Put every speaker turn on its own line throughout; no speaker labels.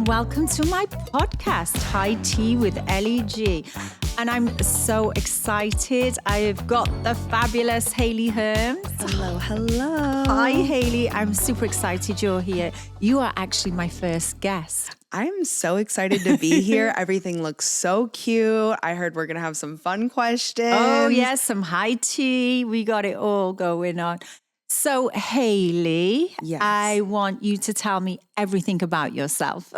and welcome to my podcast, High Tea with Ellie G. And I'm so excited. I've got the fabulous Hayley Herms.
Hello, hello.
Hi, Hayley. I'm super excited you're here. You are actually my first guest.
I'm so excited to be here. Everything looks so cute. I heard we're going to have some fun questions.
Oh, yes, some high tea. We got it all going on. So, Hayley,
Yes.
I want you to tell me everything about yourself.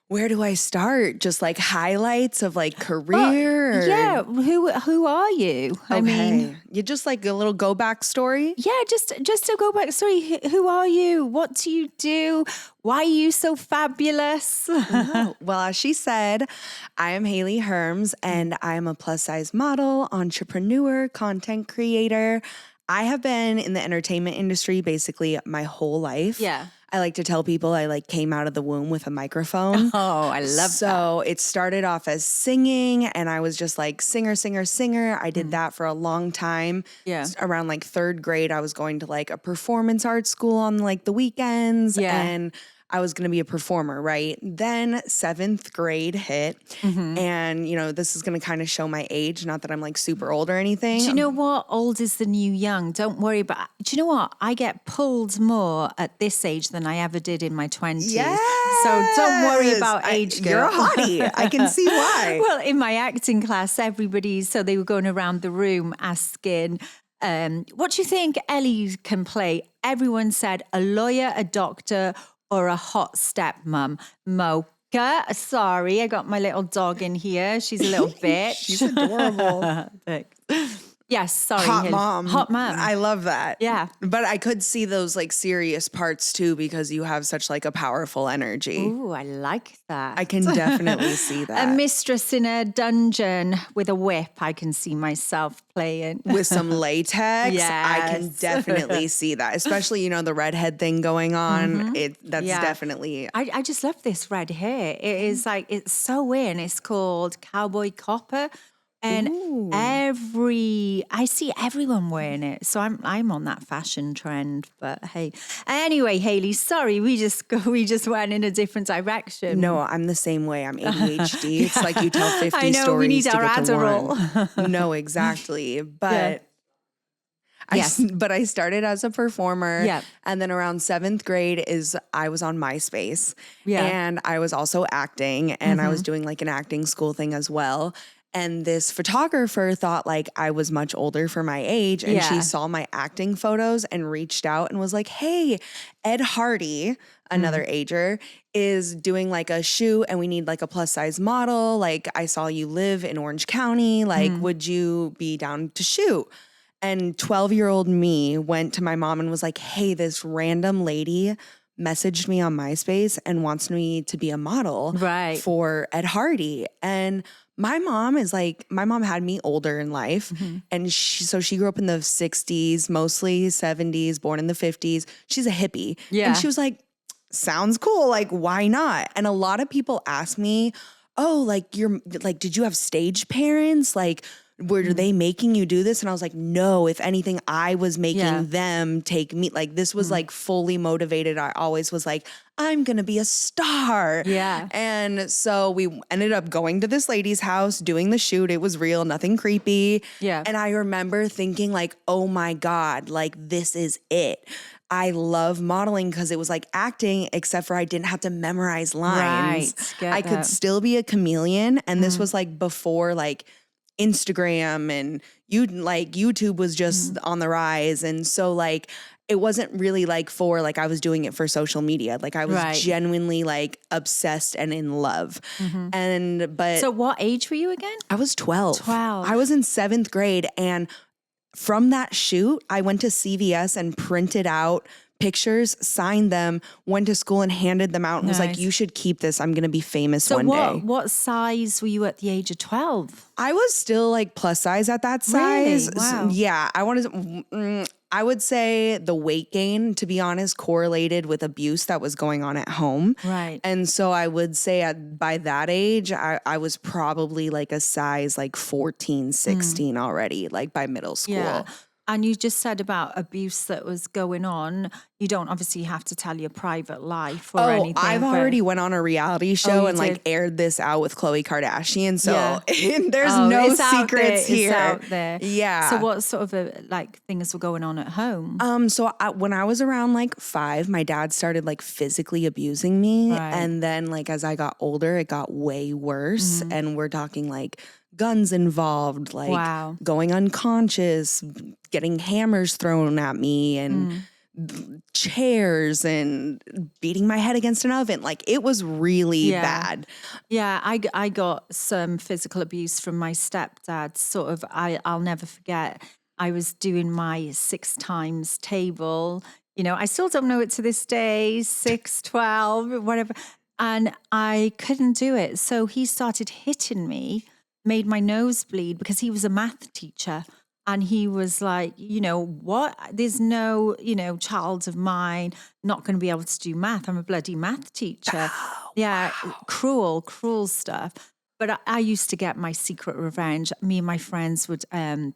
Where do I start? Just like highlights of like career?
Yeah, who are you?
Okay.
I mean,
you just like a little go back story?
yeah, just to go back. Sorry, who are you? What do you do? Why are you so fabulous?
Oh, well, as she said, I am Hayley Herms and I'm a plus size model, entrepreneur, content creator. I have been in the entertainment industry basically my whole life.
Yeah.
I like to tell people I like came out of the womb with a microphone.
Oh, I love that.
So it started off as singing and I was just like singer. I did that for a long time.
Yeah.
Around like third grade, I was going to like a performance arts school on like the weekends and I was going to be a performer, right? Then seventh grade hit and, you know, this is going to kind of show my age. Not that I'm like super old or anything.
Do you know what? Old is the new young. Don't worry about. Do you know what? I get pulled more at this age than I ever did in my 20s.
Yes.
So don't worry about age, girl.
You're a hottie. I can see why.
Well, in my acting class, so they were going around the room asking, what do you think Ellie can play? Everyone said a lawyer, a doctor, or a hot stepmom. Mocha. Sorry, I got my little dog in here. She's a little bitch.
She's adorable.
Thanks. Yes, sorry.
Hot
Hayley.
mom.
Hot mom.
I love that.
Yeah.
But I could see those like serious parts too because you have such like a powerful energy.
Ooh, I like that.
I can definitely see that.
A mistress in a dungeon with a whip, I can see myself playing.
With some latex, I can
Yes.
definitely see that. Especially, you know, the redhead thing going on. That's
Yeah.
definitely.
I just love this red hair. It is like, it's so in. It's called Cowboy Copper. And
Ooh.
I see everyone wearing it. So I'm on that fashion trend. But hey, anyway, Hayley, sorry, we just went in a different direction.
No, I'm the same way. I'm ADHD. It's like you tell 50
I know,
stories
we need
to
our
get to
Adderall.
one. No, exactly. But
Yes.
I started as a performer.
Yeah.
And then around seventh grade I was on MySpace.
Yeah.
And I was also acting and I was doing like an acting school thing as well. And this photographer thought like I was much older for my age. And she saw my acting photos and reached out and was like, hey, Ed Hardy, another ager, is doing like a shoot and we need like a plus size model. Like I saw you live in Orange County. Like, would you be down to shoot? And 12-year-old me went to my mom and was like, hey, this random lady messaged me on MySpace and wants me to be a model for Ed Hardy. And my mom had me older in life. And she grew up in the 60s, mostly 70s, born in the 50s. She's a hippie.
Yeah.
And she was like, sounds cool. Like, why not? And a lot of people ask me, oh, like did you have stage parents? Like, were they making you do this? And I was like, no, if anything, I was making them take me. Like this was like fully motivated. I always was like, I'm going to be a star.
Yeah.
And so we ended up going to this lady's house, doing the shoot. It was real, nothing creepy.
Yeah.
And I remember thinking like, oh my God, like this is it. I love modeling because it was like acting, except for I didn't have to memorize lines.
Right.
I could still be a chameleon. And this was like before like Instagram and YouTube was just on the rise. And so like, it wasn't really like I was doing it for social media. Like I was genuinely like obsessed and in love.
So what age were you again?
I was 12.
12.
I was in seventh grade. And from that shoot, I went to CVS and printed out pictures, signed them, went to school and handed them out and was like, you should keep this. I'm going to be famous one day.
What size were you at the age of 12?
I was still like plus size at that size.
Really? Wow.
Yeah. I would say the weight gain, to be honest, correlated with abuse that was going on at home.
Right.
And so I would say by that age, I was probably like a size like 14, 16 already, like by middle school.
Yeah. And you just said about abuse that was going on. You don't obviously have to tell your private life or anything.
I've already went on a reality show and like
did?
aired this out with Khloe Kardashian. So
Yeah.
there's no
it's out
secrets
there.
here.
It's out there.
Yeah.
So what sort of like things were going on at home?
When I was around like 5, my dad started like physically abusing me.
Right.
And then like as I got older, it got way worse. And we're talking like guns involved, like
Wow.
going unconscious, getting hammers thrown at me and chairs and beating my head against an oven. Like it was really bad.
Yeah, I got some physical abuse from my stepdad. Sort of, I'll never forget. I was doing my 6 times table. You know, I still don't know it to this day, 6, 12, whatever. And I couldn't do it. So he started hitting me, made my nose bleed because he was a math teacher. And he was like, you know, what? There's no, you know, child of mine not going to be able to do math. I'm a bloody math teacher. Wow. Cruel stuff. But I used to get my secret revenge. Me and my friends would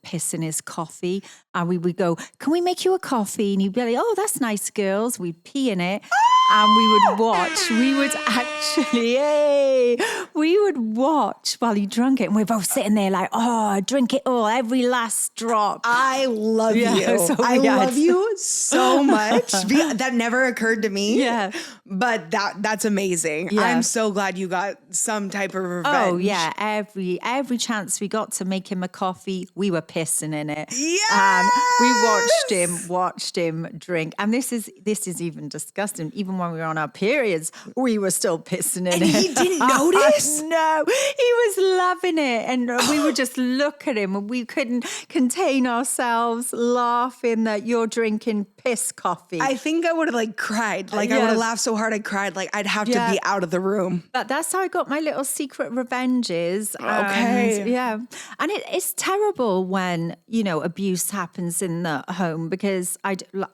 piss in his coffee. And we would go, can we make you a coffee? And he'd be like, oh, that's nice, girls. We'd pee in it. And we would watch. We would watch while he drank it. And we're both sitting there like, oh, drink it all, every last drop.
I love you.
So
I love you so much. That never occurred to me.
Yeah.
But that's amazing.
Yeah.
I'm so glad you got some type of revenge.
Oh yeah, every chance we got to make him a coffee, we were pissing in it.
Yes!
And we watched him drink. And this is even disgusting. Even when we were on our periods, we were still pissing in it.
And he didn't notice?
No, he was loving it. And we would just look at him and we couldn't contain ourselves laughing that you're drinking piss coffee.
I think I would have like cried. Like I would have laughed so hard I cried. Like I'd have to be out of the room.
But that's how I got my little secret revenges.
Okay.
And, yeah. And it's terrible when, you know, abuse happens in the home because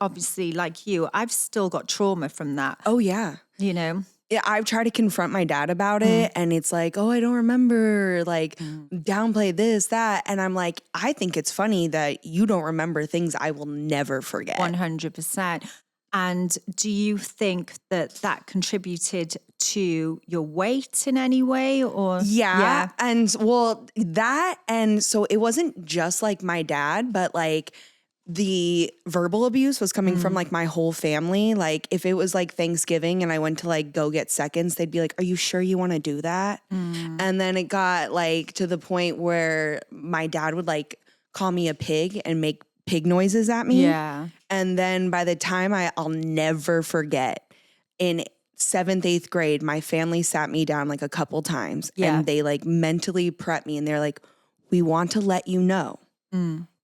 obviously like you, I've still got trauma from that.
Oh yeah.
You know?
Yeah, I've tried to confront my dad about it and it's like, oh, I don't remember, like downplay this, that. And I'm like, I think it's funny that you don't remember things I will never forget.
100%. And do you think that contributed to your weight in any way or?
Yeah. And well, that, and so it wasn't just like my dad, but like the verbal abuse was coming from like my whole family. Like if it was like Thanksgiving and I went to like go get seconds, they'd be like, are you sure you want to do that? And then it got like to the point where my dad would like call me a pig and make pig noises at me.
Yeah.
And then by the time I'll never forget, in 7th, 8th grade, my family sat me down like a couple times and they like mentally prepped me and they're like, we want to let you know.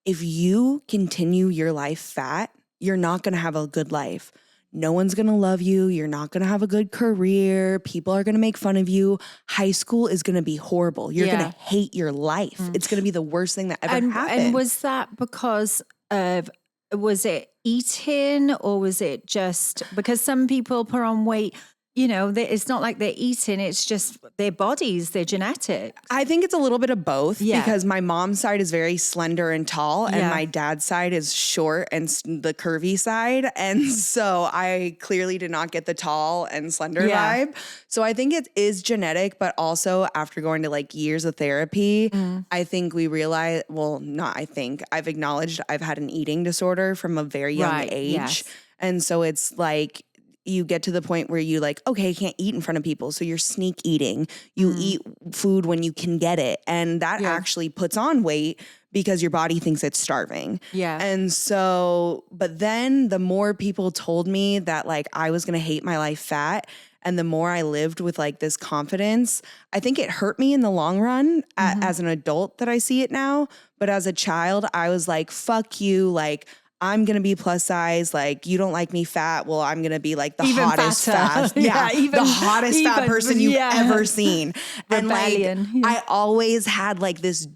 If you continue your life fat, you're not going to have a good life. No one's going to love you. You're not going to have a good career. People are going to make fun of you. High school is going to be horrible. You're going to hate your life. It's going to be the worst thing that ever happened.
And was that because of, was it eating or was it just because some people put on weight? You know, it's not like they're eating, it's just their bodies, their genetics.
I think it's a little bit of both because my mom's side is very slender and tall and my dad's side is short and the curvy side. And so I clearly did not get the tall and slender vibe. So I think it is genetic, but also after going to like years of therapy, I think we realized, well, not I think, I've acknowledged I've had an eating disorder from a very young age. Yes. And so it's like, you get to the point where you like, okay, I can't eat in front of people. So you're sneak eating. You eat food when you can get it. And that actually puts on weight because your body thinks it's starving. Yeah. And so, but then the more people told me that like I was going to hate my life fat and the more I lived with like this confidence, I think it hurt me in the long run as an adult that I see it now. But as a child, I was like, fuck you. Like, I'm going to be plus size. Like, you don't like me fat. Well, I'm going to be like the even hottest fat. Yeah. The hottest fat person you've ever seen. And
Rebellion.
Like, I always had like this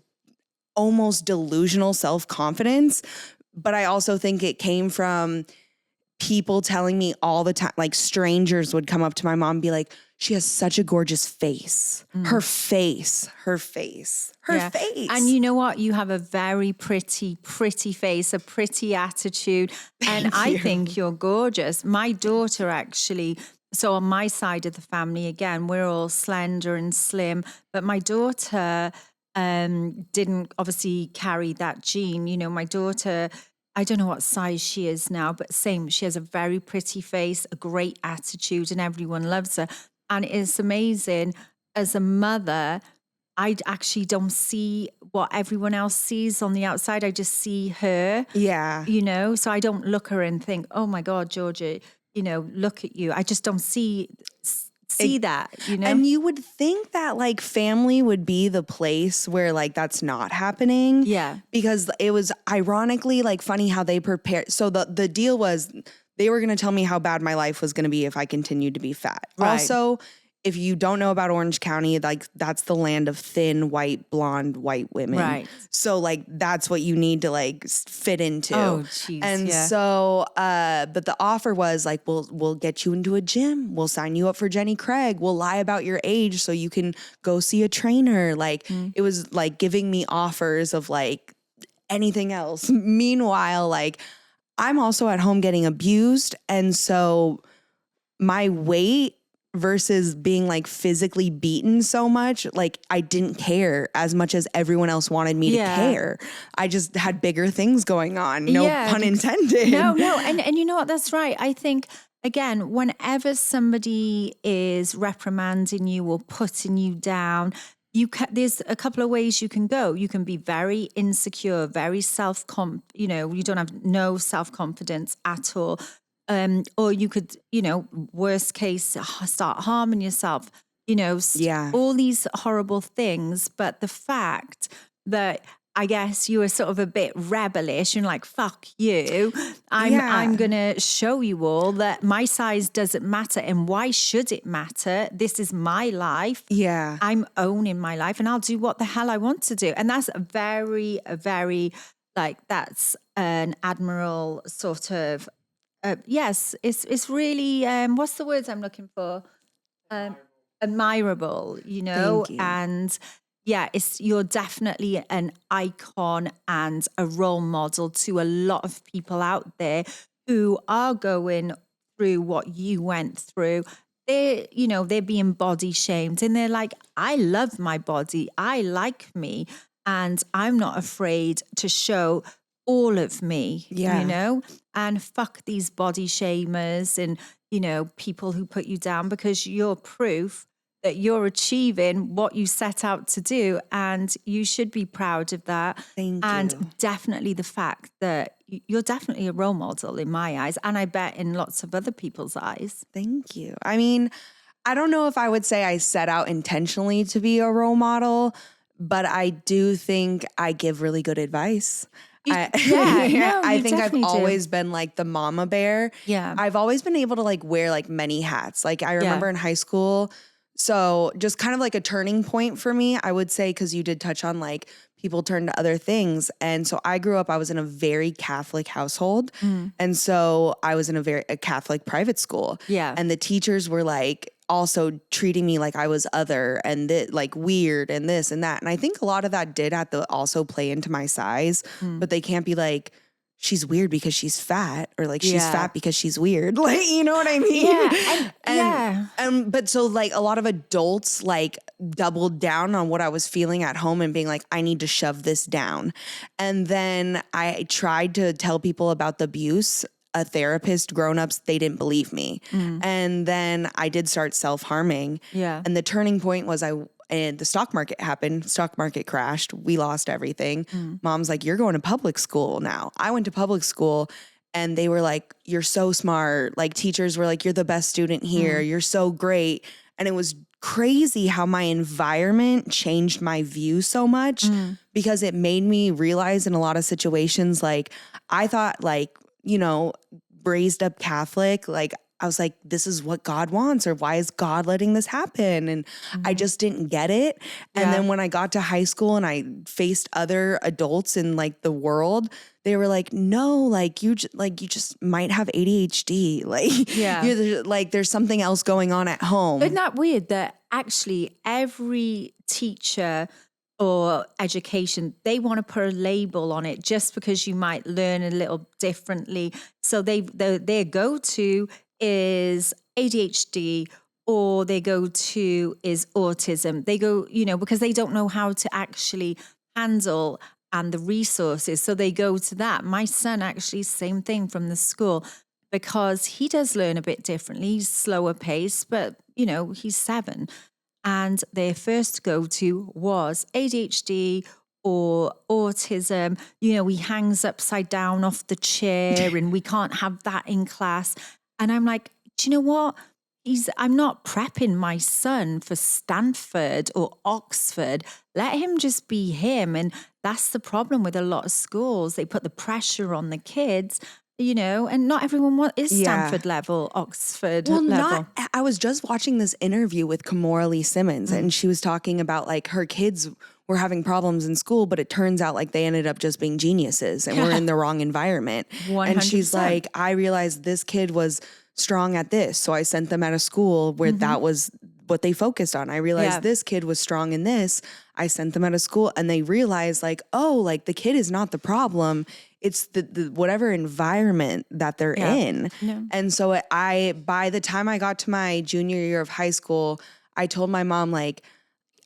almost delusional self-confidence, but I also think it came from people telling me all the time, like strangers would come up to my mom and be like, she has such a gorgeous face. Her face.
And you know what? You have a very pretty face, a pretty attitude. And I think you're gorgeous. My daughter actually, so on my side of the family, again, we're all slender and slim, but my daughter didn't obviously carry that gene. You know, my daughter, I don't know what size she is now, but same, she has a very pretty face, a great attitude, and everyone loves her. And it's amazing. As a mother, I actually don't see what everyone else sees on the outside. I just see her.
Yeah.
You know, so I don't look her and think, oh my God, Georgia, you know, look at you. I just don't see that, you know?
And you would think that like family would be the place where like that's not happening.
Yeah.
Because it was ironically like funny how they prepared. So the deal was they were going to tell me how bad my life was going to be if I continued to be fat.
Right.
Also, if you don't know about Orange County, like that's the land of thin, white, blonde, white women.
Right.
So like that's what you need to like fit into.
Oh, jeez.
And so, but the offer was like, we'll get you into a gym. We'll sign you up for Jenny Craig. We'll lie about your age so you can go see a trainer. Like it was like giving me offers of like anything else. Meanwhile, like I'm also at home getting abused. And so my weight versus being like physically beaten so much, like I didn't care as much as everyone else wanted me to care. I just had bigger things going on. No pun intended.
No. And you know what? That's right. I think, again, whenever somebody is reprimanding you or putting you down, there's a couple of ways you can go. You can be very insecure, very you don't have no self-confidence at all. Or you could, you know, worst case, start harming yourself, you know, all these horrible things. But the fact that I guess you were sort of a bit rebellious, you're like, fuck you. I'm going to show you all that my size doesn't matter. And why should it matter? This is my life.
Yeah.
I'm owning my life and I'll do what the hell I want to do. And that's a very, like, that's an admirable sort of, yes, it's really, what's the words I'm looking for? Admirable, you know?
Thank you.
And yeah, you're definitely an icon and a role model to a lot of people out there who are going through what you went through. They're being body shamed and they're like, I love my body. I like me. And I'm not afraid to show all of me, you know, and fuck these body shamers and, you know, people who put you down, because you're proof that you're achieving what you set out to do. And you should be proud of that.
Thank you.
And definitely the fact that you're definitely a role model in my eyes. And I bet in lots of other people's eyes.
Thank you. I mean, I don't know if I would say I set out intentionally to be a role model, but I do think I give really good advice. I think I've always been like the mama bear.
Yeah.
I've always been able to like wear like many hats. Like I remember in high school, so just kind of like a turning point for me, I would say, because you did touch on like people turn to other things. And so I grew up, I was in a very Catholic household. And so I was in a Catholic private school.
Yeah.
And the teachers were like also treating me like I was other and like weird and this and that. And I think a lot of that did have to also play into my size, but they can't be like, she's weird because she's fat, or like she's fat because she's weird. Like, you know what I mean? But so like a lot of adults like doubled down on what I was feeling at home and being like, I need to shove this down. And then I tried to tell people about the abuse. A therapist, grown-ups, they didn't believe me. And then I did start self-harming.
Yeah.
And the turning point was and the stock market happened. Stock market crashed. We lost everything. Mom's like, you're going to public school now. I went to public school and they were like, you're so smart. Like teachers were like, you're the best student here. You're so great. And it was crazy how my environment changed my view so much because it made me realize in a lot of situations, like I thought like, you know, raised up Catholic, like I was like, this is what God wants, or why is God letting this happen? And I just didn't get it. And then when I got to high school and I faced other adults in like the world, they were like, no, like you just might have ADHD. Like, there's something else going on at home.
Isn't that weird that actually every teacher or education, they want to put a label on it just because you might learn a little differently. So their go-to is ADHD, or their go-to is autism. They go, because they don't know how to actually handle and the resources. So they go to that. My son actually, same thing from the school, because he does learn a bit differently. He's slower paced, but he's 7. And their first go-to was ADHD or autism. He hangs upside down off the chair and we can't have that in class. And I'm like, do you know what? I'm not prepping my son for Stanford or Oxford. Let him just be him. And that's the problem with a lot of schools. They put the pressure on the kids, and not everyone is Stanford level, Oxford level.
I was just watching this interview with Kimora Lee Simmons, and she was talking about like her kids were having problems in school, but it turns out like they ended up just being geniuses and were in the wrong environment.
100%.
And she's like, I realized this kid was strong at this, so I sent them at a school where that was what they focused on. I realized this kid was strong in this. I sent them at a school, and they realized like, oh, like the kid is not the problem. It's the whatever environment that they're in. Yeah. And so by the time I got to my junior year of high school, I told my mom like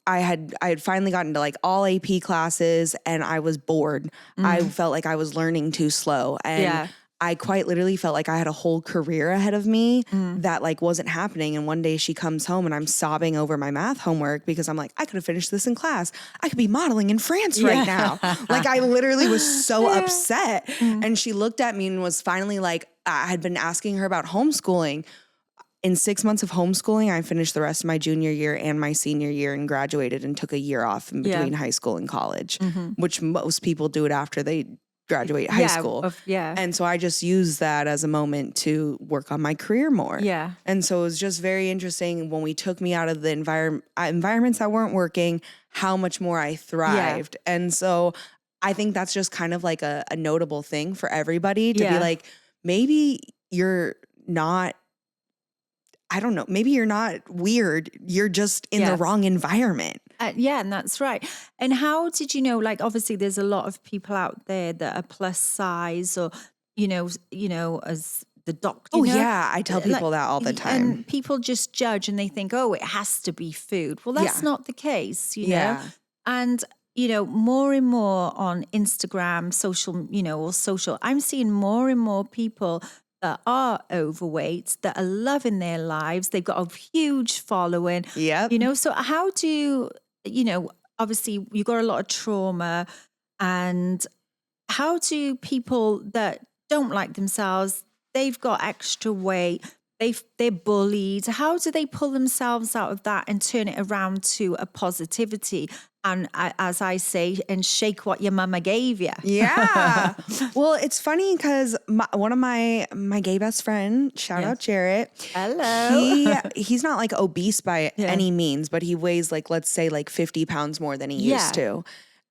I had finally gotten to like all AP classes and I was bored. I felt like I was learning too slow. And I quite literally felt like I had a whole career ahead of me that like wasn't happening. And one day she comes home and I'm sobbing over my math homework because I'm like, I could have finished this in class. I could be modeling in France right now. Like I literally was so upset. And she looked at me and was finally like, I had been asking her about homeschooling. In 6 months of homeschooling, I finished the rest of my junior year and my senior year and graduated and took a year off in between high school and college, which most people do it after they graduate high school. And so I just used that as a moment to work on my career more. Yeah. And so it was just very interesting when we took me out of the environments that weren't working, how much more I thrived. Yeah. And so I think that's just kind of like a notable thing for everybody to be like, maybe you're not, I don't know, maybe you're not weird. You're just in the wrong environment.
Yeah, and that's right. And how did you know, like, obviously there's a lot of people out there that are plus size or, as the doctor.
Oh, yeah. I tell people that all the time.
And people just judge and they think, oh, it has to be food. Well, that's not the case, know. And, more and more on Instagram, social, I'm seeing more and more people that are overweight, that are loving their lives. They've got a huge following. Yeah. So how do obviously you got a lot of trauma, and how do people that don't like themselves, they've got extra weight, they're bullied, how do they pull themselves out of that and turn it around to a positivity? And as I say, and shake what your mama gave you.
Yeah. Well, it's funny because one of my gay best friend, shout out Jarrett.
Hello.
He's not like obese by any means, but he weighs like, let's say like 50 pounds more than he used to.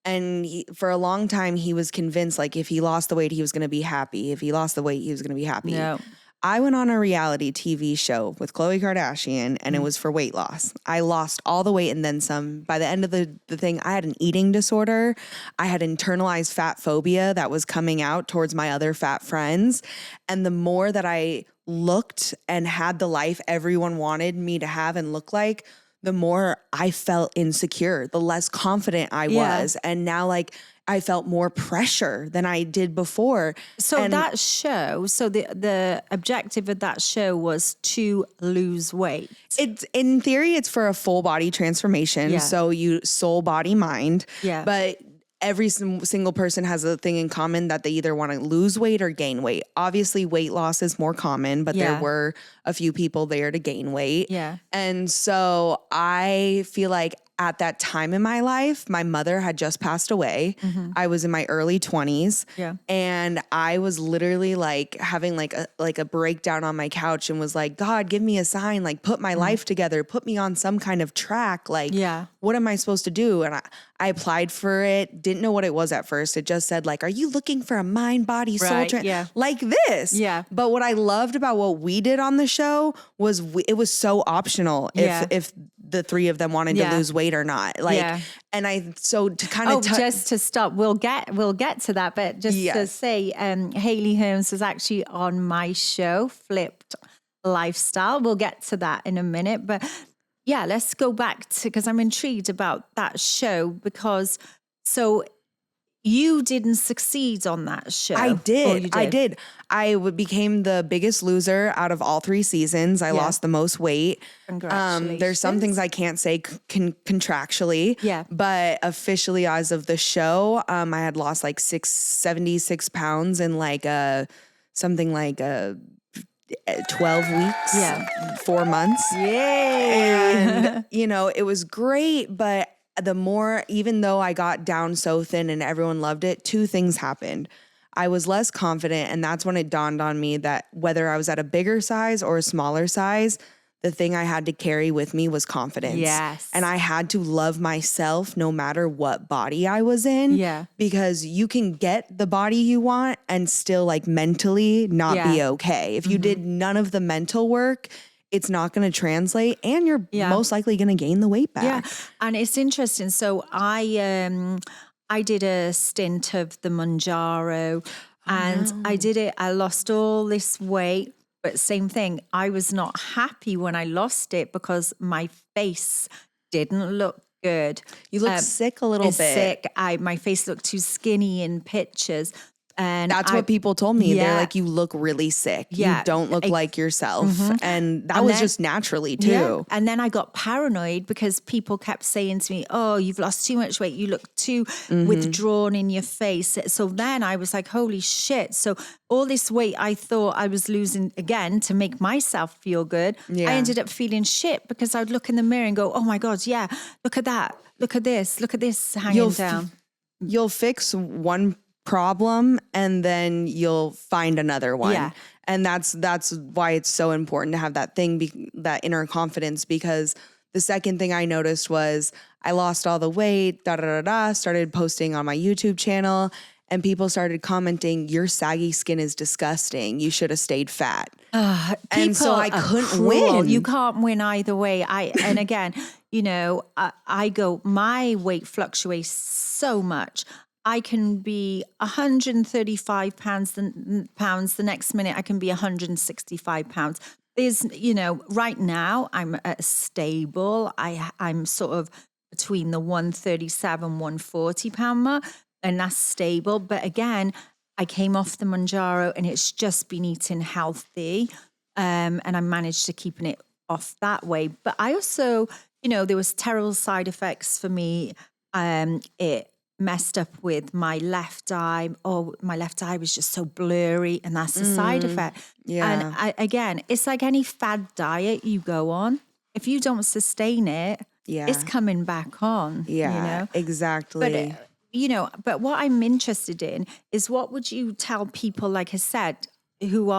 And for a long time, he was convinced like if he lost the weight, he was going to be happy. If he lost the weight, he was going to be happy. No. I went on a reality TV show with Khloe Kardashian, and it was for weight loss. I lost all the weight and then some. By the end of the thing, I had an eating disorder. I had internalized fat phobia that was coming out towards my other fat friends. And the more that I looked and had the life everyone wanted me to have and look like, the more I felt insecure, the less confident I was. And now like I felt more pressure than I did before.
So that show, the objective of that show was to lose weight.
It's in theory, it's for a full body transformation. Yeah. So you soul, body, mind. Yeah. But every single person has a thing in common that they either want to lose weight or gain weight. Obviously, weight loss is more common, but there were a few people there to gain weight. Yeah. And so I feel like at that time in my life, my mother had just passed away. I was in my early 20s.
Yeah.
And I was literally like having like a breakdown on my couch and was like, God, give me a sign, like put my life together, put me on some kind of track. Like, what am I supposed to do? And I applied for it, didn't know what it was at first. It just said like, are you looking for a mind, body, soul like this?
Yeah.
But what I loved about what we did on the show was it was so optional if the three of them wanted to lose weight or not. Like, and so to kind of
just to stop, we'll get to that, but just to say, Hayley Herms was actually on my show, Flipped Lifestyle. We'll get to that in a minute, but yeah, let's go back to, because I'm intrigued about that show, because so you didn't succeed on that show.
I did. I became the biggest loser out of all 3 seasons. I lost the most weight.
Congratulations.
There's some things I can't say contractually.
Yeah.
But officially, as of the show, I had lost like 76 pounds in like something like 12 weeks, 4 months.
Yay.
And, it was great, but the more, even though I got down so thin and everyone loved it, 2 things happened. I was less confident, and that's when it dawned on me that whether I was at a bigger size or a smaller size, the thing I had to carry with me was confidence.
Yes.
And I had to love myself no matter what body I was in.
Yeah.
Because you can get the body you want and still like mentally not be okay. If you did none of the mental work, it's not going to translate, and you're most likely going to gain the weight back.
Yeah, and it's interesting. So I did a stint of the Mounjaro, and I did it. I lost all this weight, but same thing. I was not happy when I lost it because my face didn't look good.
You look sick a little bit.
Sick. My face looked too skinny in pictures. And
that's what people told me. They're like, you look really sick. You don't look like yourself. And that was just naturally too.
Yeah. And then I got paranoid because people kept saying to me, oh, you've lost too much weight. You look too withdrawn in your face. So then I was like, holy shit. So all this weight I thought I was losing again to make myself feel good. I ended up feeling shit because I would look in the mirror and go, oh my God, look at that. Look at this hanging down.
You'll fix one problem and then you'll find another one. And that's why it's so important to have that that inner confidence, because the second thing I noticed was I lost all the weight, started posting on my YouTube channel, and people started commenting, your saggy skin is disgusting. You should have stayed fat. And so I couldn't win.
You can't win either way. And again, I go, my weight fluctuates so much. I can be 135 pounds the next minute. I can be 165 pounds. There's, right now I'm stable. I'm sort of between the 137, 140 pound mark, and that's stable. But again, I came off the Mounjaro and it's just been eating healthy. And I managed to keeping it off that way. But I also, there was terrible side effects for me. It messed up with my left eye. Oh, my left eye was just so blurry, and that's a side effect. Yeah. And again, it's like any fad diet you go on. If you don't sustain it, it's coming back on.
Yeah, exactly.
But what I'm interested in is, what would you tell people, like I said, who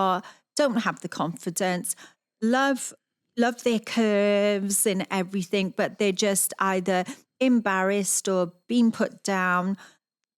don't have the confidence, love their curves and everything, but they're just either embarrassed or being put down,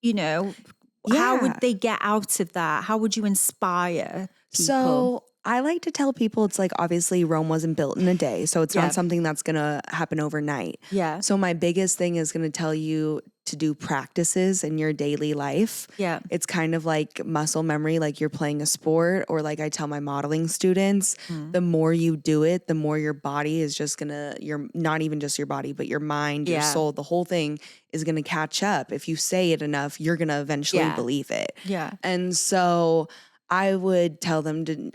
how would they get out of that? How would you inspire people?
So I like to tell people, it's like, obviously Rome wasn't built in a day, so it's not something that's going to happen overnight.
Yeah.
So my biggest thing is going to tell you to do practices in your daily life. Yeah. It's kind of like muscle memory, like you're playing a sport, or like I tell my modeling students, the more you do it, the more your body is just you're not even just your body, but your mind, your soul, the whole thing is going to catch up. If you say it enough, you're going to eventually believe it. Yeah. And so I would tell them to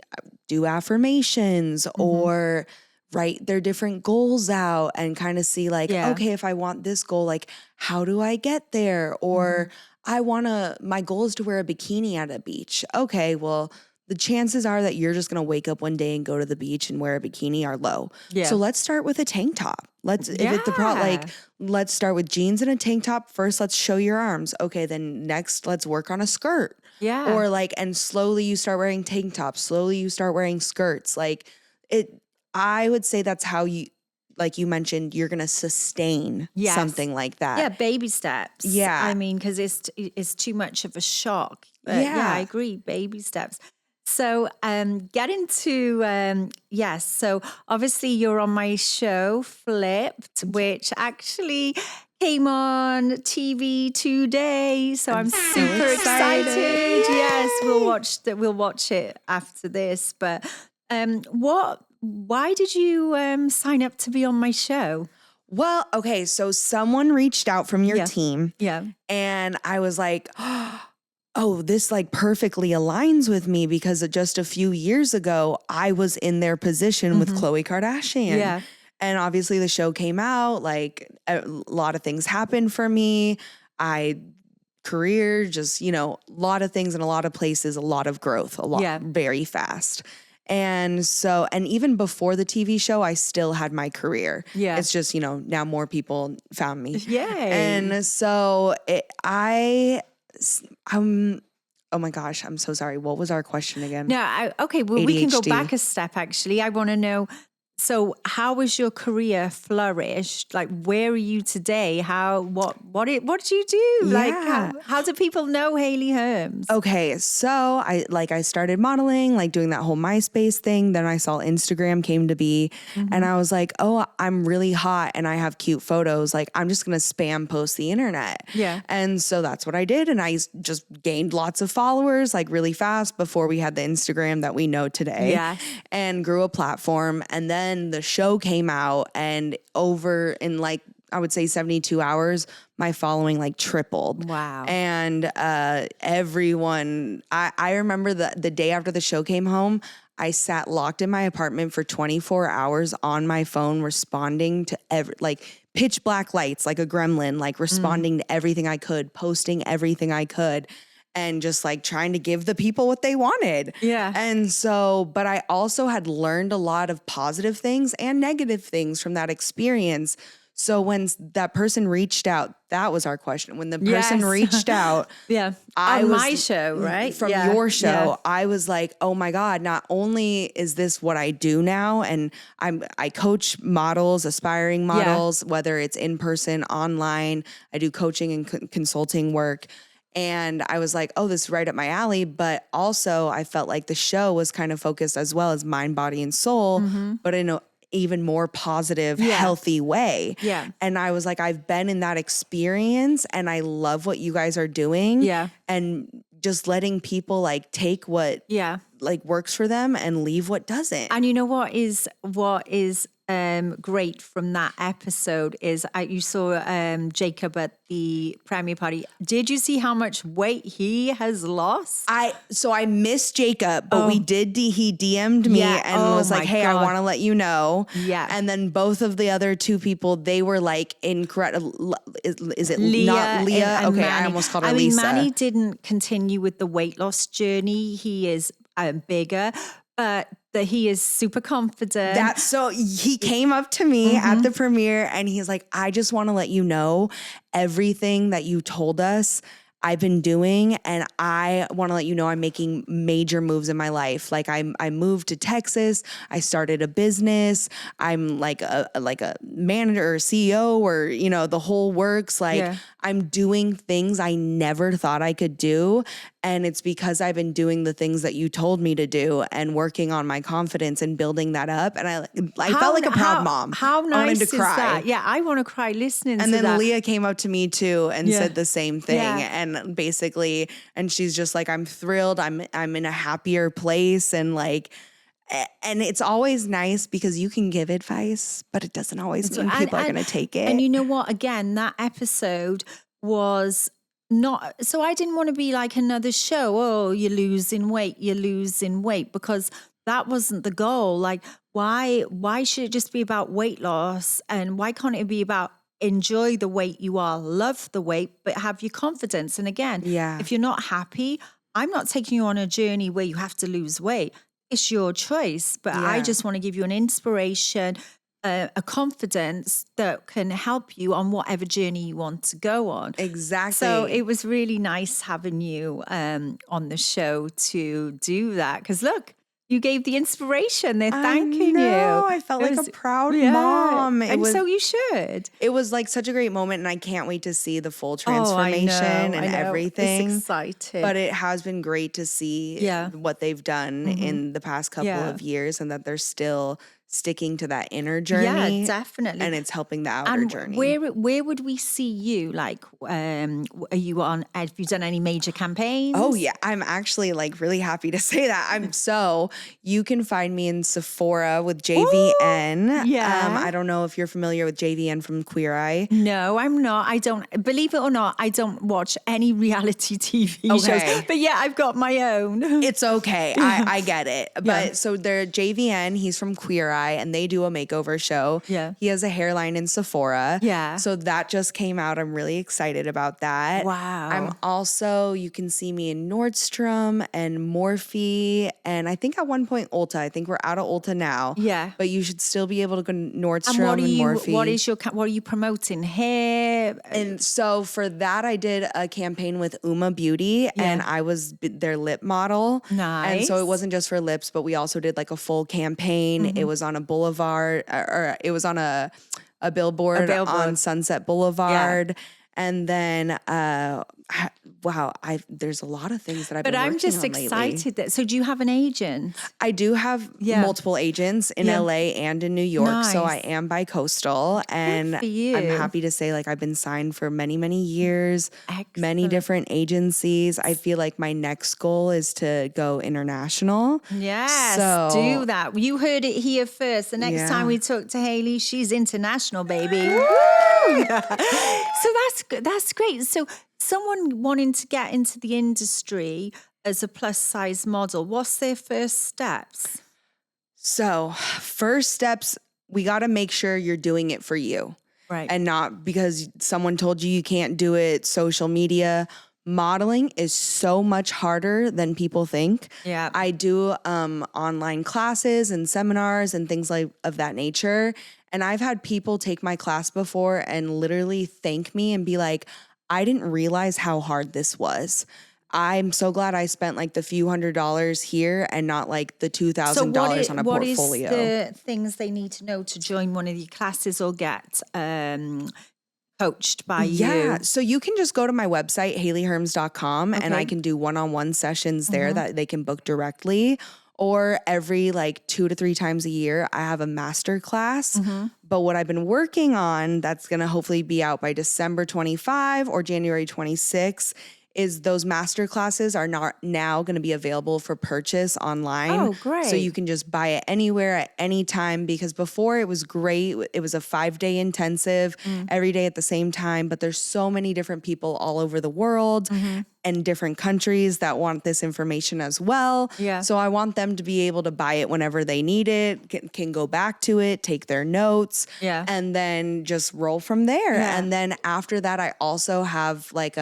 do affirmations or write their different goals out and kind of see like, okay, if I want this goal, like, how do I get there? Or my goal is to wear a bikini at a beach. Okay, well, the chances are that you're just going to wake up one day and go to the beach and wear a bikini are low. Yeah. So let's start with a tank top. If it's let's start with jeans and a tank top. First, let's show your arms. Okay, then next, let's work on a skirt.
Yeah.
Or and slowly you start wearing tank tops. Slowly you start wearing skirts. I would say that's how you, like you mentioned, you're going to sustain something like that.
Yeah, baby steps.
Yeah.
I mean, because it's too much of a shock. But yeah, I agree. Baby steps. So get into, so obviously you're on my show, Flipped, which actually came on TV today. So I'm super excited. Yes, we'll watch it after this. But why did you sign up to be on my show?
Well, okay, so someone reached out from your team.
Yeah.
And I was like, oh, this perfectly aligns with me because just a few years ago, I was in their position with Khloe Kardashian.
Yeah.
And obviously the show came out, a lot of things happened for me. Career, just, a lot of things in a lot of places, a lot of growth, very fast. And so, and even before the TV show, I still had my career.
Yeah.
It's just, now more people found me.
Yay.
And so oh my gosh, I'm so sorry. What was our question again?
No, okay. Well, we can go back a step, actually. I want to know, so how was your career flourished? Where are you today? What did you do?
Yeah.
How do people know Hayley Herms?
Okay, so I started modeling, doing that whole MySpace thing. Then I saw Instagram came to be, and I was like, oh, I'm really hot and I have cute photos. I'm just gonna spam post the internet.
Yeah.
And so that's what I did, and I just gained lots of followers really fast before we had the Instagram that we know today.
Yeah.
And grew a platform, and then the show came out, and over in I would say 72 hours, my following tripled.
Wow.
And everyone, I remember the day after the show came home, I sat locked in my apartment for 24 hours on my phone, responding to pitch black lights, like a gremlin, responding to everything I could, posting everything I could. And just trying to give the people what they wanted.
Yeah.
And so, but I also had learned a lot of positive things and negative things from that experience. So when that person reached out, that was our question. When the person reached out,
my show, right?
From your show, I was like, oh my God, not only is this what I do now, and I coach models, aspiring models, whether it's in person, online, I do coaching and consulting work. And I was like, oh, this is right up my alley. But also I felt like the show was kind of focused as well as mind, body, and soul, but in an even more positive, healthy way.
Yeah.
And I was like, I've been in that experience and I love what you guys are doing.
Yeah.
And just letting people take what works for them and leave what doesn't.
And you know what is great from that episode is you saw Jacob at the premiere party. Did you see how much weight he has lost?
So I missed Jacob, but we did. He DM'd me and was like, "Hey, God. I want to let you know." Yeah. And then both of the other two people, they were incredible. Is it
Leah?
Not Leah?
And
okay,
Manny.
I almost called her Lisa.
Manny didn't continue with the weight loss journey. He is bigger, but that he is super confident.
He came up to me at the premiere and he's like, I just want to let you know everything that you told us I've been doing, and I want to let you know I'm making major moves in my life. I moved to Texas. I started a business. I'm like a manager or CEO or, the whole works. I'm doing things I never thought I could do. And it's because I've been doing the things that you told me to do and working on my confidence and building that up. And I felt like a proud mom.
How nice
I wanted to
is
cry.
that? Yeah, I want to cry listening to that.
And then Leah came up to me too and said the same thing. And basically, and she's just like, I'm thrilled. I'm in a happier place. And and it's always nice because you can give advice, but it doesn't always mean people are going to take it.
And you know what? Again, that episode was not, so I didn't want to be like another show. Oh, you're losing weight, because that wasn't the goal. Why should it just be about weight loss? And why can't it be about enjoy the weight you are, love the weight, but have your confidence? And again, if you're not happy, I'm not taking you on a journey where you have to lose weight. It's your choice. But I just want to give you an inspiration. a confidence that can help you on whatever journey you want to go on.
Exactly.
So it was really nice having you on the show to do that. Because look, you gave the inspiration. They're thanking you.
I felt like a proud mom.
So you should.
It was like such a great moment, and I can't wait to see the full transformation and everything.
It's exciting.
But it has been great to see what they've done in the past couple of years, and that they're still sticking to that inner journey.
Yeah, definitely.
And it's helping the outer journey.
Where would we see you? Like, are you on, have you done any major campaigns?
Oh yeah, I'm actually like really happy to say that. You can find me in Sephora with JVN.
Yeah.
I don't know if you're familiar with JVN from Queer Eye.
No, I'm not. I don't, believe it or not, I don't watch any reality TV shows. But yeah, I've got my own.
It's okay. I get it. But so they're JVN, he's from Queer Eye, and they do a makeover show.
Yeah.
He has a hairline in Sephora.
Yeah.
So that just came out. I'm really excited about that.
Wow.
I'm also, you can see me in Nordstrom and Morphe, and I think at one point Ulta. I think we're out of Ulta now.
Yeah.
But you should still be able to go to Nordstrom and Morphe.
What are you promoting here?
And so for that, I did a campaign with Uma Beauty, and I was their lip model.
Nice.
And so it wasn't just for lips, but we also did like a full campaign. It was on a boulevard, or it was on a billboard on Sunset Boulevard. Yeah. And then, wow, there's a lot of things that I've been working on lately. But I'm just excited
so do you have an agent?
I do have multiple agents in LA and in New York. Nice. So I am bi-coastal, and I'm happy to say like I've been signed for many, many years, many different agencies. I feel like my next goal is to go international.
Yes, do that. You heard it here first. The next time we talk to Hayley, she's international, baby. So that's great. So someone wanting to get into the industry as a plus size model, what's their first steps?
So first steps, we got to make sure you're doing it for you.
Right.
And not because someone told you can't do it. Social media. Modeling is so much harder than people think.
Yeah.
I do online classes and seminars and things like of that nature. And I've had people take my class before and literally thank me and be like, I didn't realize how hard this was. I'm so glad I spent like the few $100s here and not like the $2,000 on a portfolio.
What is the things they need to know to join one of your classes or get coached by you?
Yeah. So you can just go to my website, hayleyherms.com, and I can do one-on-one sessions there that they can book directly. Or every like 2 to 3 times a year, I have a master class. But what I've been working on, that's going to hopefully be out by December 25 or January 26, is those master classes are not now going to be available for purchase online.
Oh, great.
So you can just buy it anywhere at any time, because before it was great. It was a 5-day intensive every day at the same time. But there's so many different people all over the world and different countries that want this information as well.
Yeah.
So I want them to be able to buy it whenever they need it, can go back to it, take their notes, and then just roll from there.
Yeah.
And then after that, I also have like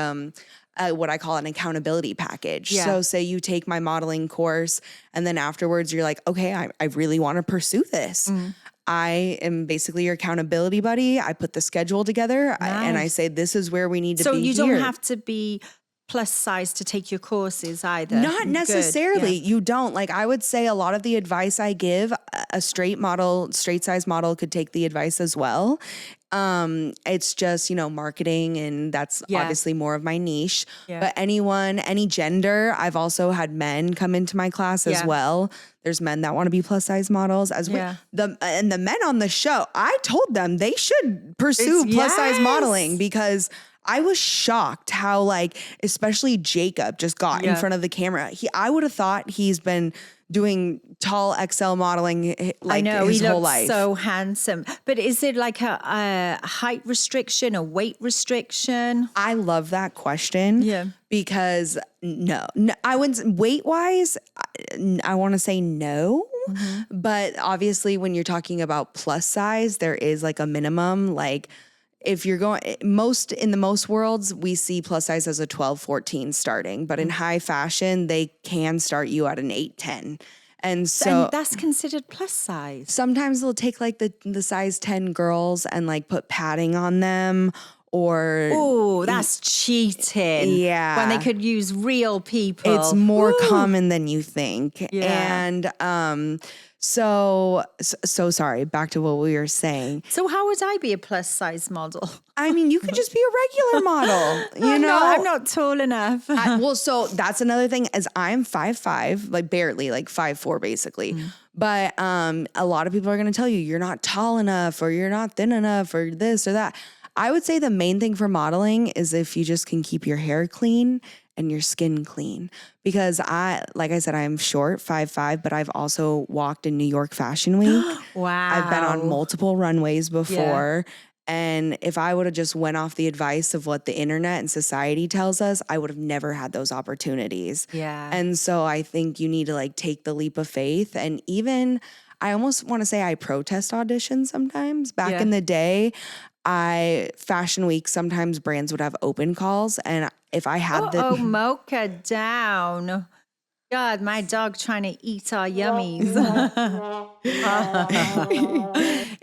what I call an accountability package.
Yeah.
So say you take my modeling course and then afterwards you're like, okay, I really want to pursue this. I am basically your accountability buddy. I put the schedule together and I say, this is where we need to be.
So you don't have to be plus size to take your courses either.
Not necessarily. You don't. Like I would say a lot of the advice I give, a straight size model could take the advice as well. It's just, marketing, and that's obviously more of my niche. But anyone, any gender, I've also had men come into my class as well. There's men that want to be plus size models as well. And the men on the show, I told them they should pursue plus size modeling, because I was shocked how especially Jacob just got in front of the camera. I would have thought he's been doing tall XL modeling his whole life.
So handsome. But is it like a height restriction, a weight restriction?
I love that question.
Yeah.
Because no, I wouldn't, weight wise, I want to say no. But obviously when you're talking about plus size, there is like a minimum, if you're going, in the most worlds, we see plus size as a 12, 14 starting, but in high fashion, they can start you at an 8, 10. And so
And that's considered plus size.
sometimes they'll take like the size 10 girls and like put padding on them or
Oh, that's cheating.
Yeah.
When they could use real people.
it's more
Ooh.
common than you think.
Yeah.
And so sorry, back to what we were saying.
So how would I be a plus size model?
I mean, you could just be a regular model, you know?
I'm not tall enough.
Well, so that's another thing is I'm 5'5", like barely, like 5'4" basically. But a lot of people are going to tell you you're not tall enough or you're not thin enough or this or that. I would say the main thing for modeling is if you just can keep your hair clean and your skin clean. Because like I said, I'm short, 5'5", but I've also walked in New York Fashion Week.
Wow.
I've been on multiple runways before. Yeah. And if I would have just went off the advice of what the internet and society tells us, I would have never had those opportunities.
Yeah.
And so I think you need to like take the leap of faith. And even I almost want to say I protest auditions sometimes. Back in the day, Fashion Week, sometimes brands would have open calls. And if I had
mocha down. God, my dog trying to eat our yummies.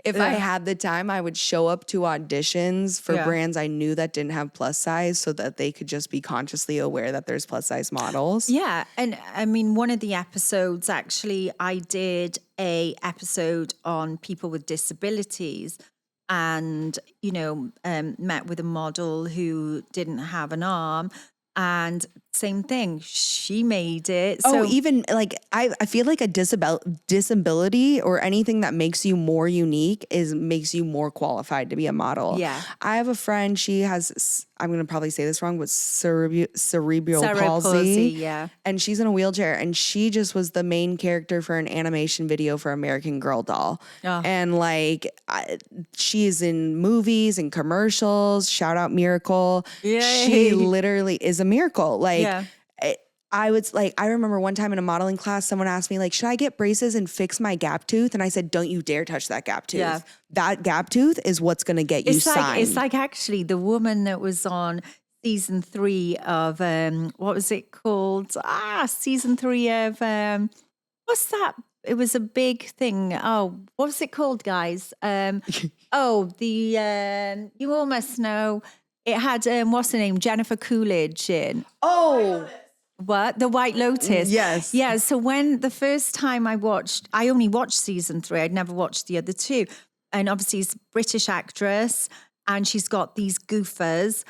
If I had the time, I would show up to auditions for brands I knew that didn't have plus size so that they could just be consciously aware that there's plus size models.
Yeah. And I mean, one of the episodes, actually, I did a episode on people with disabilities and, you know, met with a model who didn't have an arm. And same thing, she made it.
So even like I feel like a disability or anything that makes you more unique makes you more qualified to be a model.
Yeah.
I have a friend, she has, I'm going to probably say this wrong, but cerebral palsy.
Yeah.
And she's in a wheelchair and she just was the main character for an animation video for American Girl doll. Oh. And like she's in movies and commercials, shout out Miracle. Yay. She literally is a miracle. Like I remember one time in a modeling class, someone asked me like, should I get braces and fix my gap tooth? And I said, don't you dare touch that gap tooth. Yeah. That gap tooth is what's going to get you signed.
It's like actually the woman that was on season 3 of, what was it called? Season 3 of, what's that? It was a big thing. Oh, what was it called, guys? You all must know. It had, what's her name? Jennifer Coolidge in.
Oh,
what? The White Lotus.
Yes.
Yeah. So when the first time I only watched season 3. I'd never watched the other 2. And obviously it's a British actress and she's got these goofers.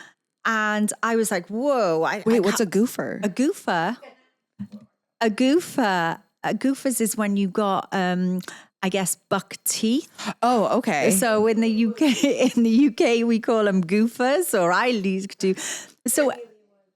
And I was like, whoa.
Wait, what's a goofer?
A goofer? A goofer. A goofers is when you got, I guess, buck teeth.
Oh, okay.
So in the UK, we call them goofers, or I at least do. So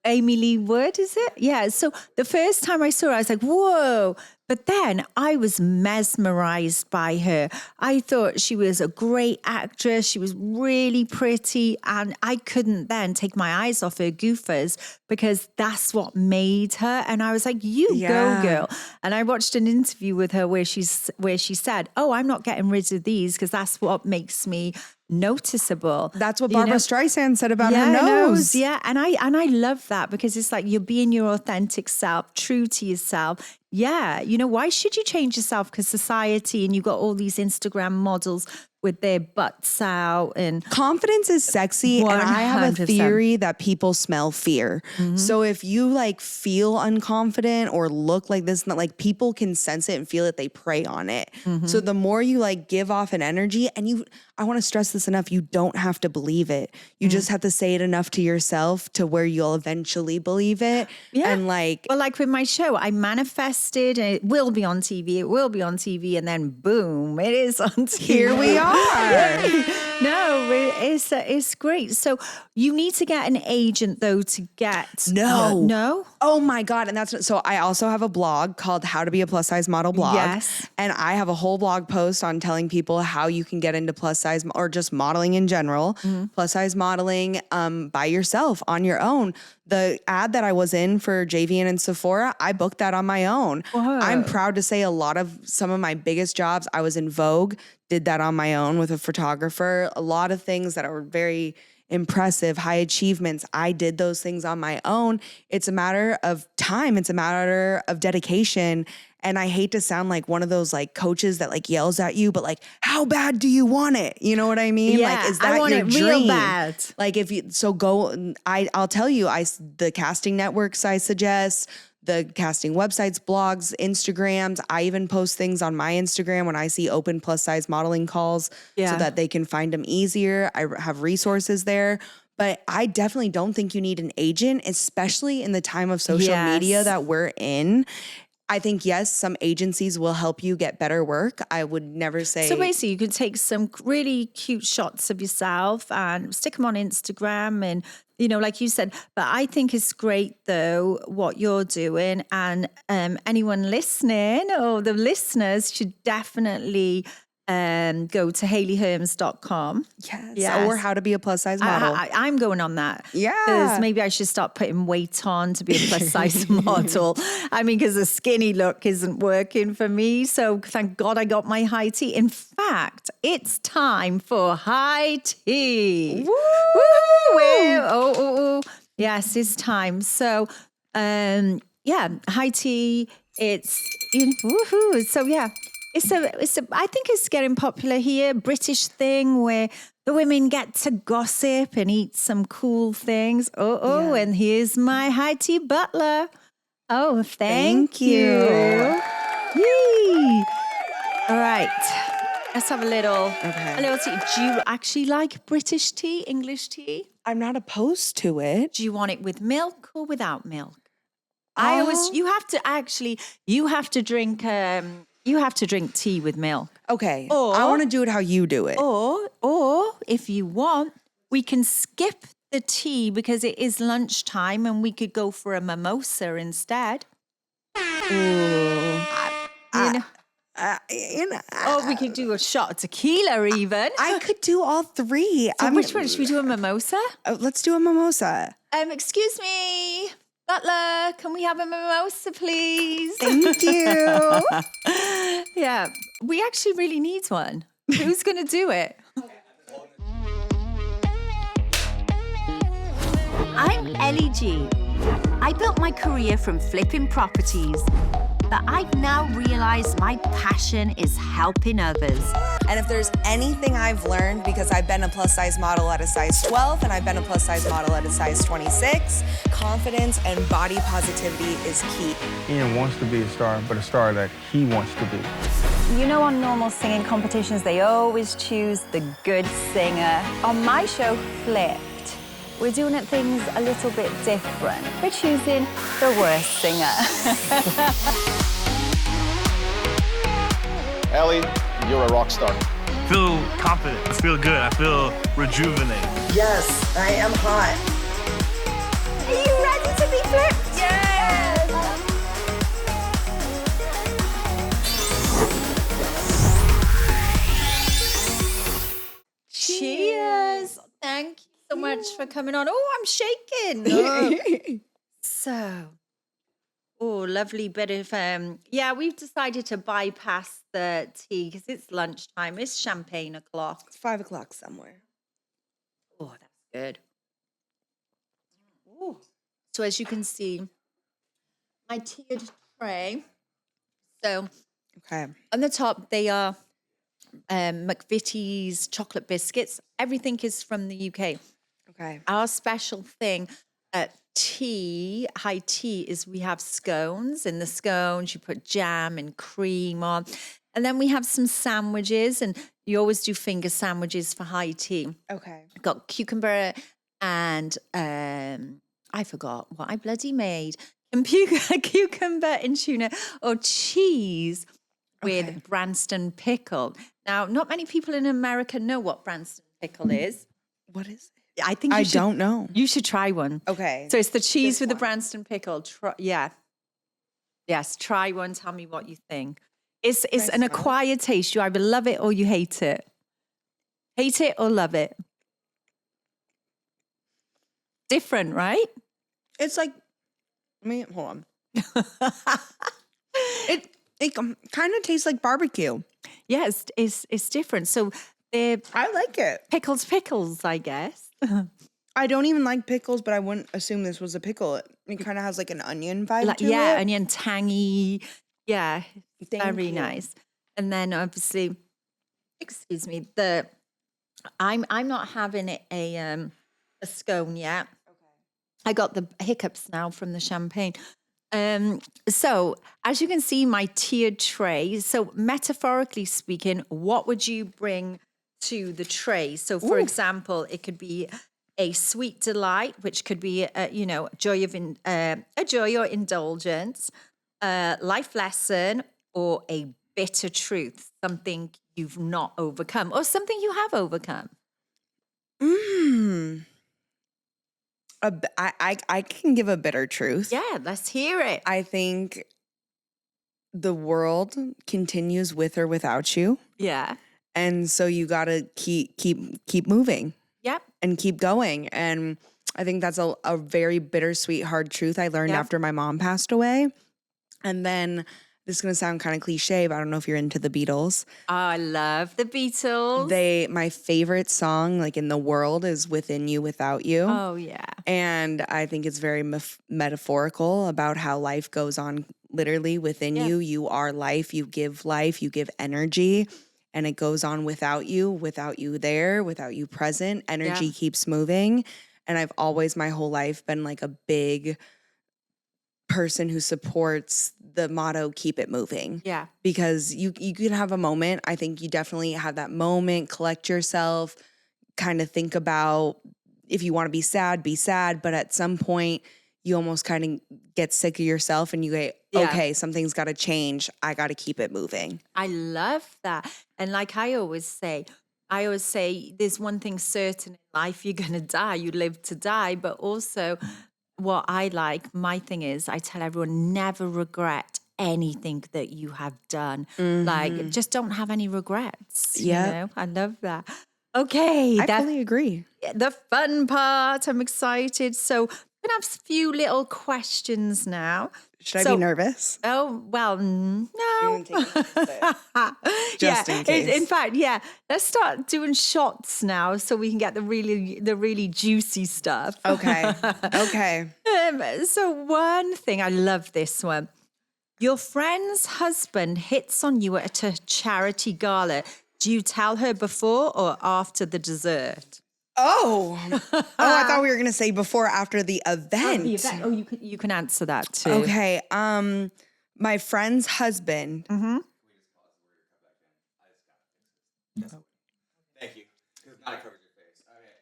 Amy Lee Wood, is it? Yeah. So the first time I saw her, I was like, whoa. But then I was mesmerized by her. I thought she was a great actress. She was really pretty. And I couldn't then take my eyes off her goofers because that's what made her. And I was like, you go, girl. And I watched an interview with her where she said, oh, I'm not getting rid of these because that's what makes me noticeable.
That's what Barbara Streisand said about her nose.
Yeah. And I love that because it's like you're being your authentic self, true to yourself. Yeah. You know, why should you change yourself? Because society and you've got all these Instagram models with their butts out and
confidence is sexy. 100%. And I have a theory that people smell fear. Mm-hmm. So if you like feel unconfident or look like this, like people can sense it and feel it, they prey on it. Mm-hmm. So the more you like give off an energy and I want to stress this enough, you don't have to believe it. You just have to say it enough to yourself to where you'll eventually believe it. Yeah. And like
with my show, I manifested and it will be on TV. It will be on TV. And then boom, it is on TV.
Here we are.
No, it's great. So you need to get an agent though to get
no. Oh my God. And so I also have a blog called How to Be a Plus Size Model blog.
Yes.
And I have a whole blog post on telling people how you can get into plus size or just modeling in general, plus size modeling by yourself on your own. The ad that I was in for JVN and Sephora, I booked that on my own. Whoa. I'm proud to say some of my biggest jobs, I was in Vogue, did that on my own with a photographer. A lot of things that are very impressive, high achievements, I did those things on my own. It's a matter of time. It's a matter of dedication. And I hate to sound like one of those like coaches that like yells at you, but like, how bad do you want it? You know what I mean?
Yeah,
like, is that
I want
your
it
dream?
real bad.
Like if you, so go, I'll tell you, the casting networks I suggest, the casting websites, blogs, Instagrams. I even post things on my Instagram when I see open plus size modeling calls so that they can find them easier. I have resources there. But I definitely don't think you need an agent, especially in the time of social media that we're in. I think, yes, some agencies will help you get better work. I would never say.
So basically, you could take some really cute shots of yourself and stick them on Instagram and, you know, like you said. But I think it's great, though, what you're doing. And anyone listening or the listeners should definitely go to hayleyherms.com.
Yes. Or how to be a plus size model.
I'm going on that.
Yeah.
Because maybe I should start putting weight on to be a plus size model. I mean, because the skinny look isn't working for me. So thank God I got my high tea. In fact, it's time for high tea.
Woo!
Oh. Yes, it's time. So, high tea. It's woohoo. So It's a. I think it's getting popular here. British thing where the women get to gossip and eat some cool things. And here's my high tea butler. Oh, thank you. Yee. All right, let's have a little tea. Do you actually like British tea, English tea?
I'm not opposed to it.
Do you want it with milk or without milk? You have to drink. You have to drink tea with milk.
Okay.
Or,
I want to do it how you do it.
Or if you want, we can skip the tea because it is lunchtime and we could go for a mimosa instead. Or we could do a shot of tequila even.
I could do all three.
So which one? Should we do a mimosa?
Let's do a mimosa.
Excuse me. Butler, can we have a mimosa, please?
Thank you.
Yeah, we actually really need one. Who's going to do it?
I'm Ellie G. I built my career from flipping properties, but I've now realized my passion is helping others.
And if there's anything I've learned, because I've been a plus size model at a size 12 and I've been a plus size model at a size 26, confidence and body positivity is key.
Ian wants to be a star, but a star that he wants to be.
You know, on normal singing competitions, they always choose the good singer. On my show, Flipped, we're doing things a little bit different. We're choosing the worst singer.
Ellie, you're a rock star.
I feel confident. I feel good. I feel rejuvenated.
Yes, I am hot.
Are you ready to be flipped? Yes!
Cheers. Thank you so much for coming on. Oh, I'm shaking. Lovely bit of, we've decided to bypass the tea because it's lunchtime. It's champagne o'clock.
It's 5 o'clock somewhere.
Oh, that's good. Ooh. So as you can see, my tiered tray. So on the top, they are McVitie's chocolate biscuits. Everything is from the UK.
Okay.
Our special thing at high tea, is we have scones. In the scones, you put jam and cream on. And then we have some sandwiches, and you always do finger sandwiches for high tea.
Okay.
Got cucumber and I forgot what I bloody made. Cucumber and tuna or cheese with Branston pickle. Now, not many people in America know what Branston pickle is.
What is it?
I think
I don't know.
You should try one.
Okay.
So it's the cheese with the Branston pickle. Yes, try one. Tell me what you think. It's an acquired taste. You either love it or you hate it. Hate it or love it. Different, right?
It's like, hold on. It kind of tastes like barbecue.
Yes, it's different. So they're
I like it.
Pickles, I guess.
I don't even like pickles, but I wouldn't assume this was a pickle. It kind of has like an onion vibe to it.
Yeah, onion, tangy. Yeah,
Thank
very
you.
nice. And then obviously, excuse me, I'm not having a scone yet. I got the hiccups now from the champagne. So as you can see, my tiered tray. So metaphorically speaking, what would you bring to the tray? So for example, it could be a sweet delight, which could be, joy of a joy or indulgence, a life lesson, or a bitter truth, something you've not overcome or something you have overcome.
I can give a bitter truth.
Yeah, let's hear it.
I think the world continues with or without you.
Yeah.
And so you got to keep moving.
Yep.
And keep going. And I think that's a very bittersweet, hard truth I learned after my mom passed away. And then this is going to sound kind of cliche, but I don't know if you're into the Beatles.
Oh, I love the Beatles.
My favorite song like in the world is Within You, Without You.
Oh, yeah.
And I think it's very metaphorical about how life goes on literally within you. You are life, you give energy. And it goes on without you there, without you present. Energy keeps moving. And I've always, my whole life, been like a big person who supports the motto, keep it moving.
Yeah.
Because you can have a moment. I think you definitely have that moment, collect yourself, kind of think about if you want to be sad, but at some point you almost kind of get sick of yourself and you go, okay, something's got to change. I got to keep it moving.
I love that. And like I always say, there's one thing certain in life, you're going to die, you live to die. But also what I like, my thing is I tell everyone, never regret anything that you have done. Like just don't have any regrets. You know? I love that. Okay.
I fully agree.
The fun part. I'm excited. So I'm going to have a few little questions now.
Should I be nervous?
Oh, well, no.
Just in case.
In fact, let's start doing shots now so we can get the really juicy stuff.
Okay.
So one thing, I love this one. Your friend's husband hits on you at a charity gala. Do you tell her before or after the dessert?
Oh, I thought we were going to say before or after the event.
Oh, you can answer that too.
Okay. My friend's husband.
Mm-hmm.
Thank you. Because now I covered your face. Okay.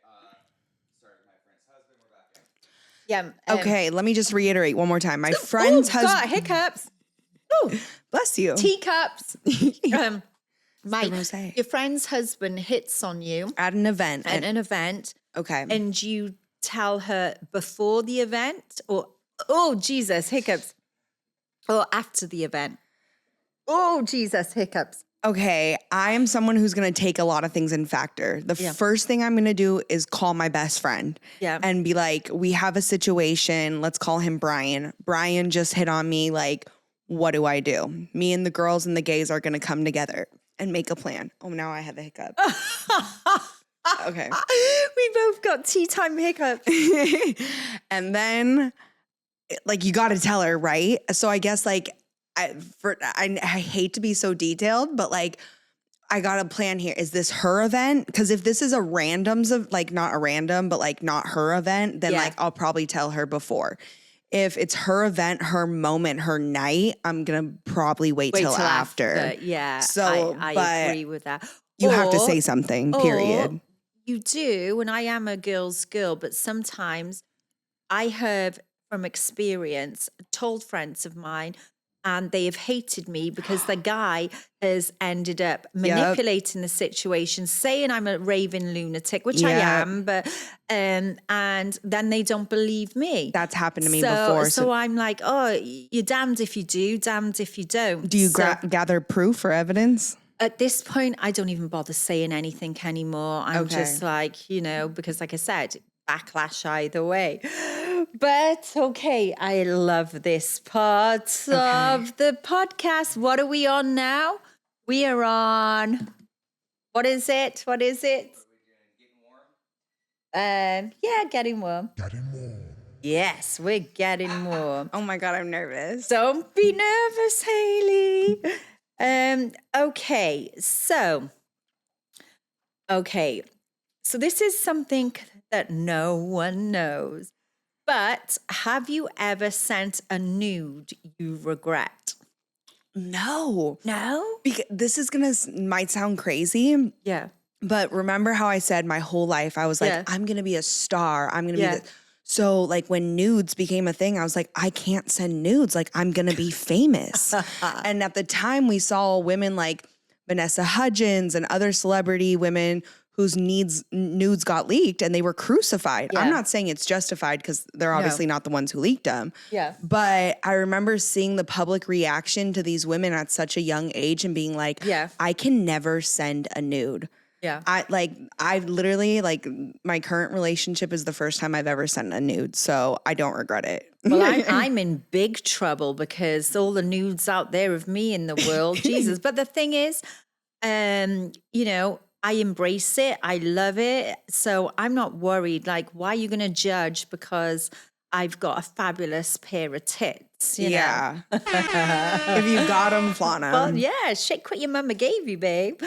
Sorry, my friend's husband. We're back in.
Yeah.
Okay, let me just reiterate one more time. My friend's husband.
Got hiccups.
Oh, bless you.
Teacups. Mike,
rosé.
your friend's husband hits on you
At an event. Okay.
And you tell her before the event or, oh, Jesus, hiccups. Or after the event. Oh, Jesus, hiccups.
Okay, I am someone who's going to take a lot of things in factor. The first thing I'm going to do is call my best friend and be like, we have a situation. Let's call him Brian. Brian just hit on me. Like, what do I do? Me and the girls and the gays are going to come together and make a plan. Oh, now I have the hiccup. Okay.
We both got tea time hiccups.
And then, like, you got to tell her, right? So I guess, like, I hate to be so detailed, but, like, I got a plan here. Is this her event? Because if this is a randoms of, like, not a random, but, like, not her event, then, like, I'll probably tell her before. If it's her event, her moment, her night, I'm going to probably wait till after.
Yeah.
So,
I agree with that.
You have to say something, period.
You do, and I am a girl's girl, but sometimes I have from experience told friends of mine, and they have hated me because the guy has ended up manipulating the situation, saying I'm a raving lunatic, which I am, but and then they don't believe me.
That's happened to me before.
So I'm like, oh, you're damned if you do, damned if you don't.
Do you gather proof or evidence?
At this point, I don't even bother saying anything anymore. I'm just like, because like I said, backlash either way. But okay, I love this part of the podcast. What are we on now? We are on, what is it?
Getting warm?
Yeah, getting warm. Yes, we're getting warm.
Oh my God, I'm nervous.
Don't be nervous, Hayley. Okay, so this is something that no one knows. But have you ever sent a nude you regret?
No.
No?
Because this is might sound crazy.
Yeah.
But remember how I said my whole life, I was like,
Yeah.
I'm going to be a star. I'm going to
Yeah.
be So like when nudes became a thing, I was like, I can't send nudes. Like I'm going to be famous. And at the time we saw women like Vanessa Hudgens and other celebrity women whose nudes got leaked and they were crucified.
Yeah.
I'm not saying it's justified because they're obviously not the ones who leaked them.
Yeah.
But I remember seeing the public reaction to these women at such a young age and being like,
Yeah.
I can never send a nude.
Yeah.
I literally my current relationship is the first time I've ever sent a nude. So I don't regret it.
Well, I'm in big trouble because all the nudes out there of me in the world, Jesus. But the thing is, I embrace it. I love it. So I'm not worried. Like, why are you going to judge because I've got a fabulous pair of tits? You know?
If you got them, flaunt them.
Well, yeah, shake what your mama gave you, babe.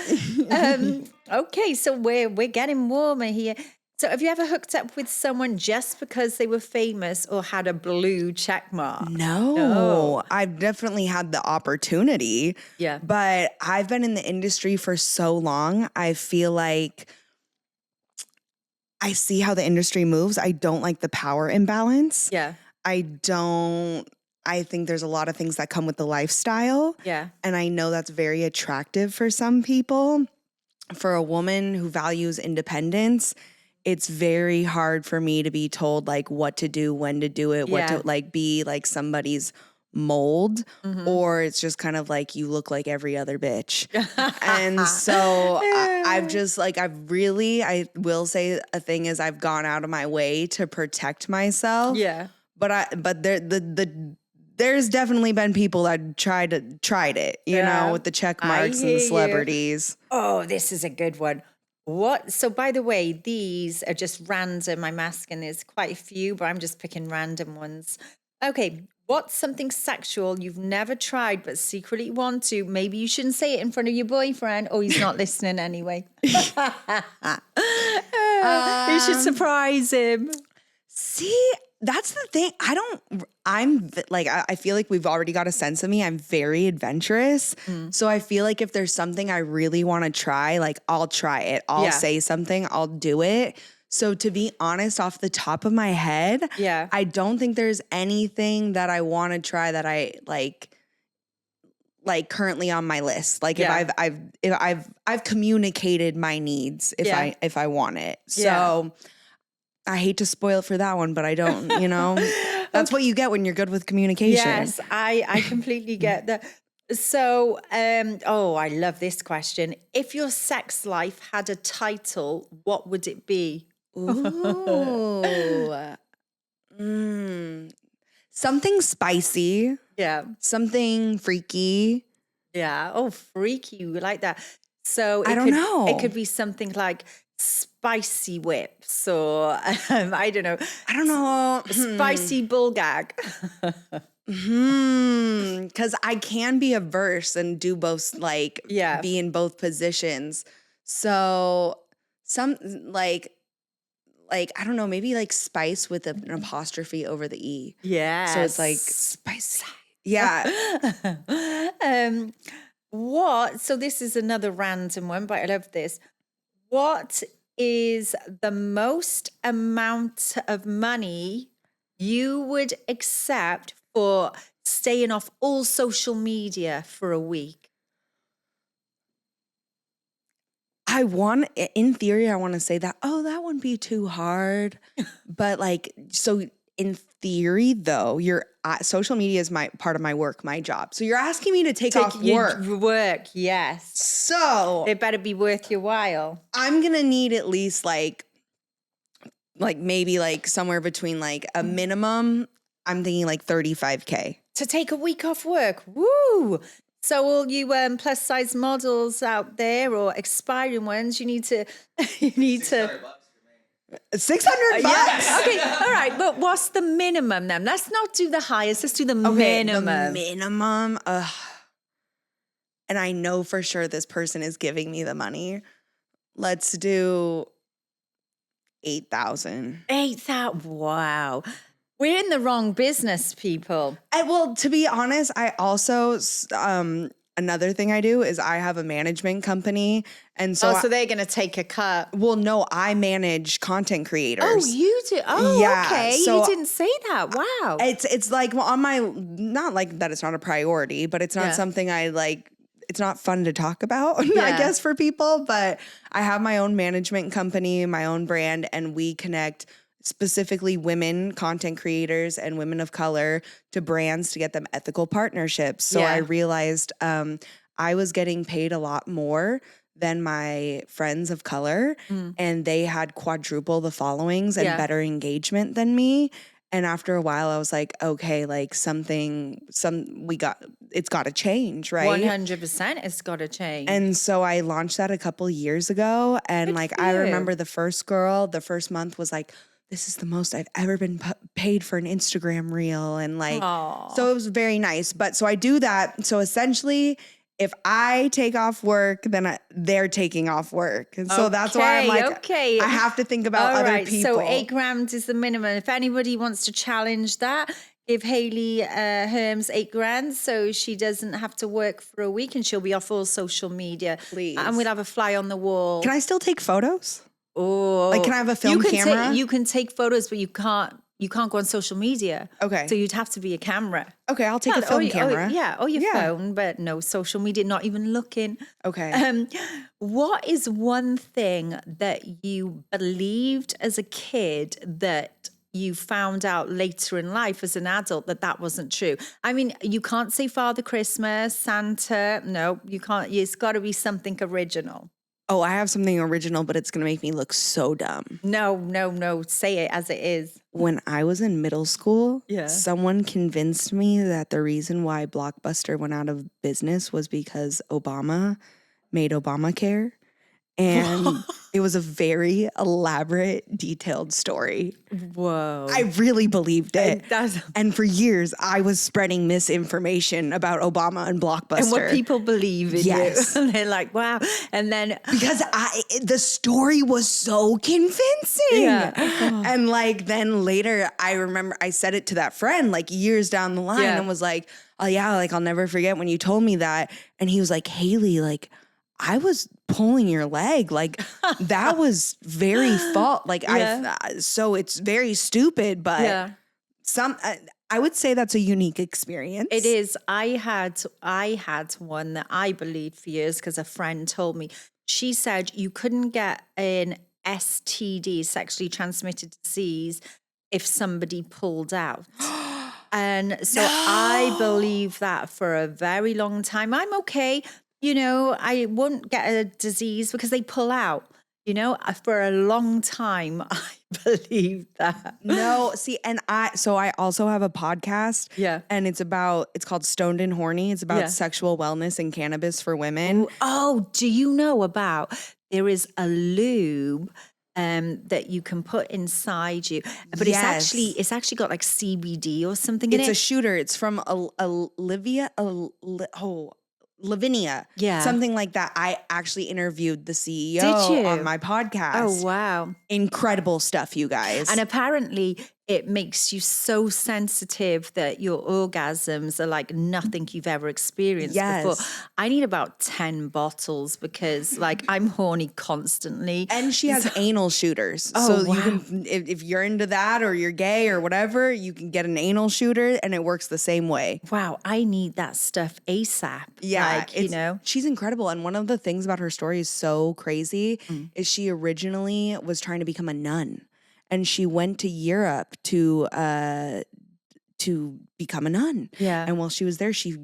Okay, so we're getting warmer here. So have you ever hooked up with someone just because they were famous or had a blue check mark?
No, I've definitely had the opportunity.
Yeah.
But I've been in the industry for so long. I feel like I see how the industry moves. I don't like the power imbalance.
Yeah.
I think there's a lot of things that come with the lifestyle.
Yeah.
And I know that's very attractive for some people. For a woman who values independence, it's very hard for me to be told like what to do, when to do it, what to like be like somebody's mold, or it's just kind of like you look like every other bitch. And so I've just like I will say a thing is I've gone out of my way to protect myself.
Yeah.
But there's definitely been people that tried it, you know, with the check marks and the celebrities.
Oh, this is a good one. What? So, by the way, these are just random. I'm asking, there's quite a few, but I'm just picking random ones. Okay. What's something sexual you've never tried but secretly want to? Maybe you shouldn't say it in front of your boyfriend. Oh, he's not listening anyway. You should surprise him.
See, that's the thing. I feel like we've already got a sense of me. I'm very adventurous. So I feel like if there's something I really want to try, like I'll try it. I'll say something, I'll do it. So to be honest, off the top of my head, I don't think there's anything that I want to try that I like currently on my list. Like if I've communicated my needs if I want it. So I hate to spoil it for that one, but I don't, that's what you get when you're good with communication.
Yes, I completely get that. So, I love this question. If your sex life had a title, what would it be?
Ooh. Something spicy.
Yeah.
Something freaky.
Yeah. Oh, freaky. We like that. So
I don't know.
It could be something like spicy whips or I don't know. Spicy bull gag.
Because I can be averse and do both, be in both positions. So some I don't know, maybe like spice with an apostrophe over the E.
Yeah.
So it's like spicy. Yeah.
So this is another random one, but I love this. What is the most amount of money you would accept for staying off all social media for a week?
In theory, I want to say that, that wouldn't be too hard. But so in theory, though, your social media is part of my work, my job. So you're asking me to take off work.
Work, yes.
So
it better be worth your while.
I'm going to need at least maybe somewhere between a minimum, I'm thinking $35K.
To take a week off work. Woo! So all you plus size models out there or expiring ones, you need to
$600.
Yeah. Okay. All right. But what's the minimum then? Let's not do the highest. Let's do the minimum.
The minimum. And I know for sure this person is giving me the money. Let's do 8,000.
8,000. Wow. We're in the wrong business, people.
Well, to be honest, I also another thing I do is I have a management company, and so
so they're going to take a cut.
Well, no, I manage content creators.
Oh, you do? Oh,
Yeah,
okay.
so
You didn't say that. Wow.
It's like on my, not like that it's not a priority, but it's not something I like. It's not fun to talk about, I guess, for people. But I have my own management company, my own brand, and we connect specifically women content creators and women of color to brands to get them ethical partnerships. So I realized I was getting paid a lot more than my friends of color, and they had quadruple the followings and better engagement than me. And after a while, I was like, okay, like it's got to change, right?
100%, it's got to change.
And so I launched that a couple years ago. And I remember the first month was like, this is the most I've ever been paid for an Instagram reel. And so it was very nice. But so I do that. So essentially, if I take off work, then they're taking off work. And so that's why I'm like, I have to think about other people.
So $8,000 is the minimum. If anybody wants to challenge that, give Hayley Herms $8,000 so she doesn't have to work for a week and she'll be off all social media.
Please.
And we'll have a fly on the wall.
Can I still take photos?
Oh,
like, can I have a film camera?
You can take photos, but you can't go on social media.
Okay.
So you'd have to be a camera.
Okay, I'll take a film camera.
Or your phone, but no social media, not even looking.
Okay.
What is one thing that you believed as a kid that you found out later in life as an adult that wasn't true? I mean, you can't say Father Christmas, Santa. No, you can't. It's got to be something original.
Oh, I have something original, but it's going to make me look so dumb.
No. Say it as it is.
When I was in middle school, someone convinced me that the reason why Blockbuster went out of business was because Obama made Obamacare. And it was a very elaborate, detailed story.
Whoa.
I really believed it. And for years, I was spreading misinformation about Obama and Blockbuster.
And what people believe in you. And they're like, wow. And then...
Because the story was so convincing.
Yeah.
And then later, I remember I said it to that friend years down the line and was like, oh yeah, I'll never forget when you told me that. And he was like, Hayley, I was pulling your leg. That was very fault. So it's very stupid, but I would say that's a unique experience.
It is. I had one that I believed for years because a friend told me. She said you couldn't get an STD, sexually transmitted disease, if somebody pulled out. And so I believed that for a very long time. I'm okay. I won't get a disease because they pull out. For a long time, I believed that.
No, see, and I also have a podcast.
Yeah.
And it's called Stoned and Horny. It's about sexual wellness and cannabis for women.
Oh, do you know about, there is a lube that you can put inside you, but it's actually got CBD or something in it.
It's a shooter. It's from Lavinia.
Yeah.
Something like that. I actually interviewed the CEO on my podcast.
Oh, wow.
Incredible stuff, you guys.
And apparently it makes you so sensitive that your orgasms are like nothing you've ever experienced before. I need about 10 bottles because I'm horny constantly.
And she has anal shooters.
Oh,
so you can, if you're into that or you're gay or whatever, you can get an anal shooter and it works the same way.
Wow, I need that stuff ASAP.
Yeah, she's incredible. And one of the things about her story is so crazy is she originally was trying to become a nun. And she went to Europe to become a nun.
Yeah.
And while she was there, she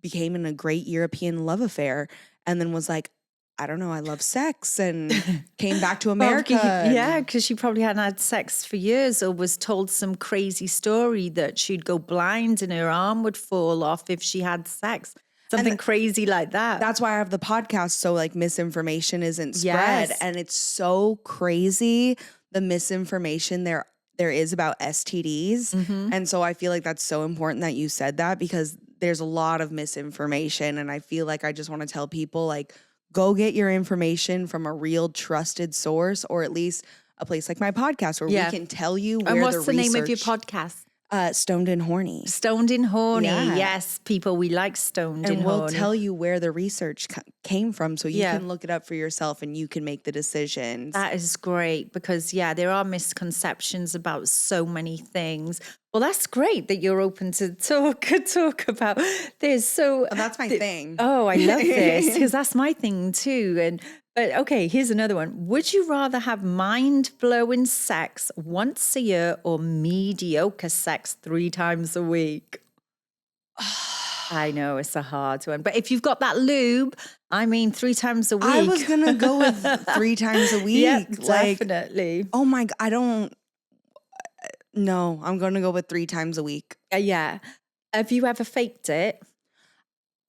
became in a great European love affair and then was like, I don't know, I love sex, and came back to America.
Because she probably hadn't had sex for years or was told some crazy story that she'd go blind and her arm would fall off if she had sex. Something crazy like that.
That's why I have the podcast, so misinformation isn't spread.
Yes.
And it's so crazy the misinformation there is about STDs. And so I feel like that's so important that you said that, because there's a lot of misinformation. And I feel like I just want to tell people, like, go get your information from a real trusted source, or at least a place like my podcast where we can tell you where
and what's the name of your podcast?
Stoned and Horny.
Stoned and Horny.
Yeah.
Yes, people, we like Stoned and
And we'll
Horny.
tell you where the research came from, so you can look it up for yourself and you can make the decisions.
That is great, because there are misconceptions about so many things. Well, that's great that you're open to talk about this. So
that's my thing.
Oh, I love this, because that's my thing too. But okay, here's another one. Would you rather have mind-blowing sex once a year or mediocre sex 3 times a week? I know, it's a hard one. But if you've got that lube, 3 times a week.
I was going to go with 3 times a week.
Yeah, definitely.
Oh my God, no, I'm going to go with 3 times a week.
Yeah. Have you ever faked it?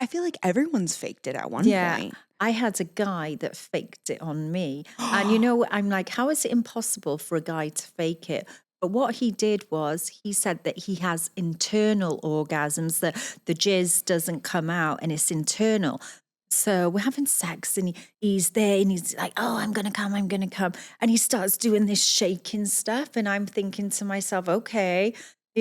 I feel like everyone's faked it at one point.
I had a guy that faked it on me. And I'm like, how is it impossible for a guy to fake it? But what he did was he said that he has internal orgasms, that the jizz doesn't come out and it's internal. So we're having sex and he's there and he's like, oh, I'm going to come. And he starts doing this shaking stuff. And I'm thinking to myself, okay,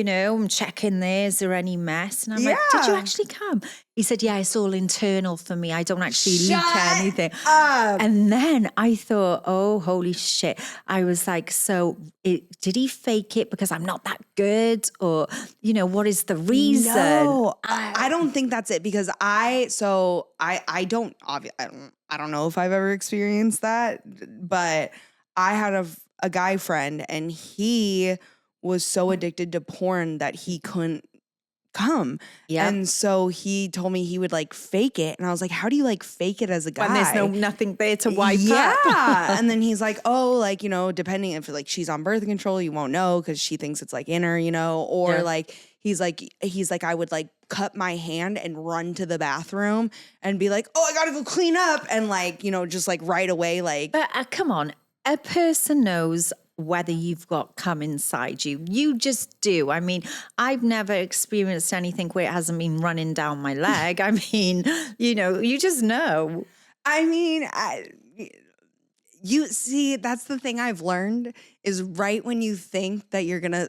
I'm checking there. Is there any mess? And I'm like, did you actually come? He said, yeah, it's all internal for me. I don't actually leak anything. And then I thought, oh, holy shit. I was like, did he fake it because I'm not that good? Or, what is the reason?
No, I don't think that's it, because I don't know if I've ever experienced that, but I had a guy friend, and he was so addicted to porn that he couldn't come. Yeah. And so he told me he would like fake it. And I was like, how do you like fake it as a guy?
When there's nothing there to wipe up.
Yeah. And then he's like, oh, like, depending if like she's on birth control, you won't know because she thinks it's like in her, or like, he's like, I would like cut my hand and run to the bathroom and be like, oh, I gotta go clean up. And like, just like right away, like.
But come on, a person knows whether you've got cum inside you. You just do. I've never experienced anything where it hasn't been running down my leg. You just know.
You see, that's the thing I've learned is right when you think that you're gonna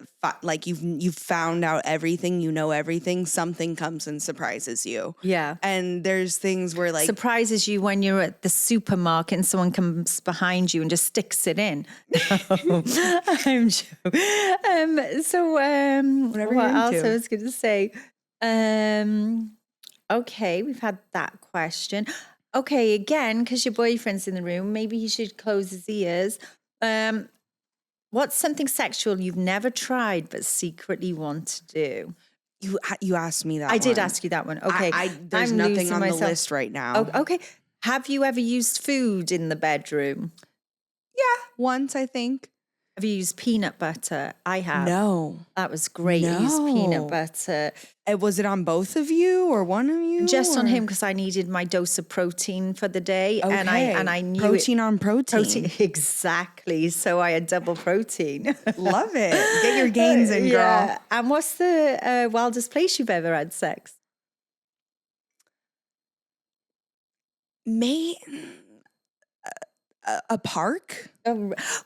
you've found out everything, everything, something comes and surprises you.
Yeah.
And there's things where like
surprises you when you're at the supermarket and someone comes behind you and just sticks it in. No, I'm joking.
Whatever
what else
into.
I was gonna say? Okay, we've had that question. Okay, again, because your boyfriend's in the room, maybe he should close his ears. What's something sexual you've never tried but secretly want to do?
You asked me that.
I did ask you that one. Okay,
there's nothing on the list right now.
Oh, okay, have you ever used food in the bedroom?
Yeah, once I think.
Have you used peanut butter? I have.
No.
That was great. I used peanut butter.
Was it on both of you or one of you?
Just on him, because I needed my dose of protein for the day.
Okay.
And I knew
protein on protein.
Exactly. So I had double protein.
Love it. Get your gains in, girl. Yeah.
And what's the wildest place you've ever had sex?
A park?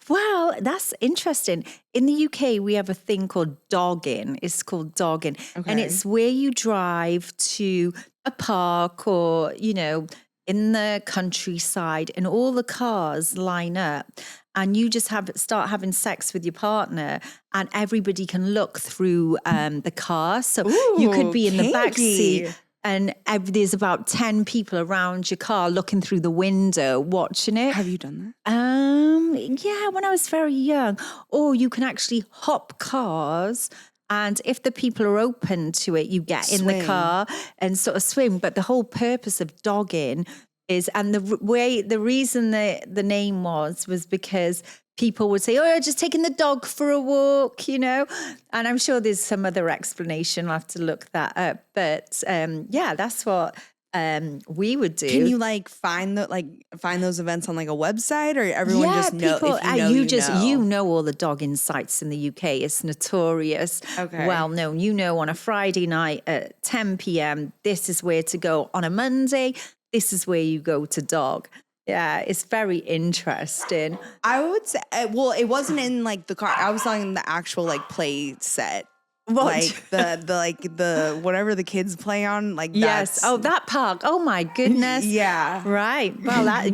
Well, that's interesting. In the UK, we have a thing called dogging. It's called dogging. Okay. And it's where you drive to a park or, in the countryside and all the cars line up and you just start having sex with your partner and everybody can look through the car. So you could be in the back seat. And there's about 10 people around your car looking through the window, watching it.
Have you done that?
Yeah, when I was very young. Or you can actually hop cars. And if the people are open to it, you get in the car and sort of swim. But the whole purpose of dogging is, and the reason the name was because people would say, oh, you're just taking the dog for a walk, And I'm sure there's some other explanation. I'll have to look that up. But yeah, that's what we would do.
Can you like find those events on like a website, or everyone just know?
People,
if
you know all the dogging sites in the UK. It's notorious, well known. You know, on a Friday night at 10 p.m, this is where to go. On a Monday, this is where you go to dog. Yeah, it's very interesting.
I would say, well, it wasn't in like the car. I was talking the actual like play set.
What?
Like the whatever the kids play on, like
yes. Oh, that park. Oh my goodness.
Yeah.
Right. Well, I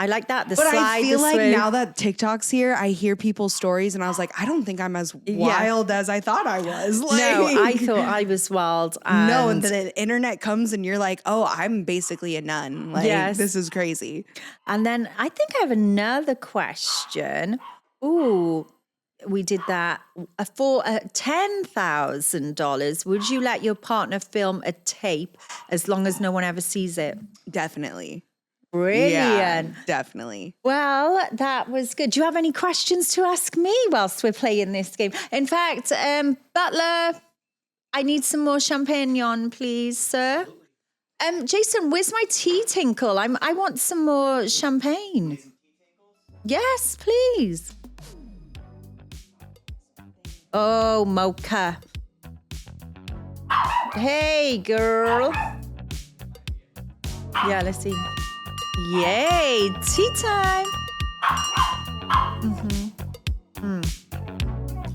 like that. The
but
slide.
I feel like now that TikTok's here, I hear people's stories, and I was like, I don't think I'm as wild as I thought I was. Like,
no, I thought I was wild.
No, and then the internet comes, and you're like, oh, I'm basically a nun. Like, this is crazy.
And then I think I have another question. Ooh. We did that for $10,000. Would you let your partner film a tape as long as no one ever sees it?
Definitely.
Brilliant.
Yeah, definitely.
Well, that was good. Do you have any questions to ask me whilst we're playing this game? In fact, Butler, I need some more champagne, please, sir. Jason, where's my tea tinkle? I want some more champagne. Yes, please. Oh, mocha. Hey, girl. Yeah, let's see. Yay, tea time.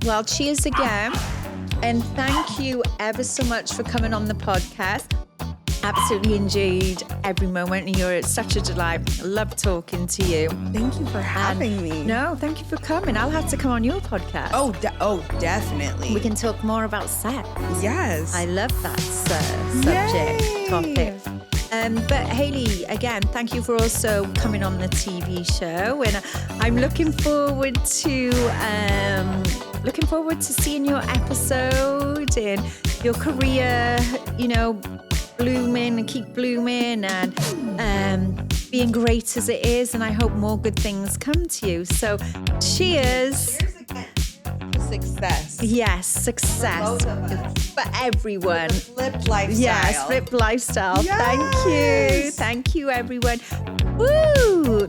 Well, cheers again. And thank you ever so much for coming on the podcast. Absolutely enjoyed every moment, and you're such a delight. Love talking to you.
Thank you for having me.
No, thank you for coming. I'll have to come on your podcast.
Oh, definitely.
We can talk more about sex.
Yes.
I love that topic. But Hayley, again, thank you for also coming on the TV show, and I'm looking forward to seeing your episode and your career, blooming and keep blooming and being great as it is, and I hope more good things come to you. So cheers.
Cheers again for success.
Yes, success for everyone.
Flipped lifestyle.
Yes, flipped lifestyle.
Yes.
Thank you everyone. Woo!